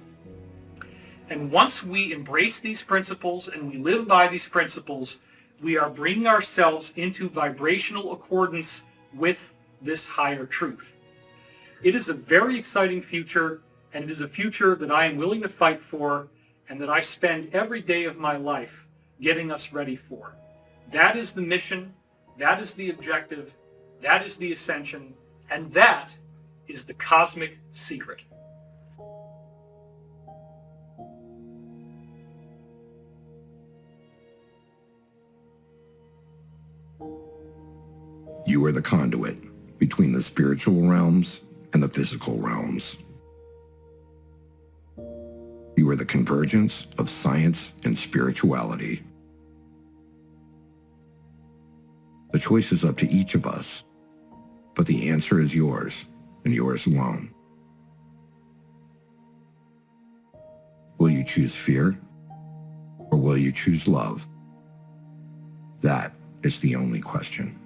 And once we embrace these principles and we live by these principles, we are bringing ourselves into vibrational accordance with this higher truth. It is a very exciting future, and it is a future that I am willing to fight for and that I spend every day of my life getting us ready for. That is the mission, that is the objective, that is the ascension, and that is the cosmic secret. You are the conduit between the spiritual realms and the physical realms. You are the convergence of science and spirituality. The choice is up to each of us, but the answer is yours and yours alone. Will you choose fear, or will you choose love? That is the only question.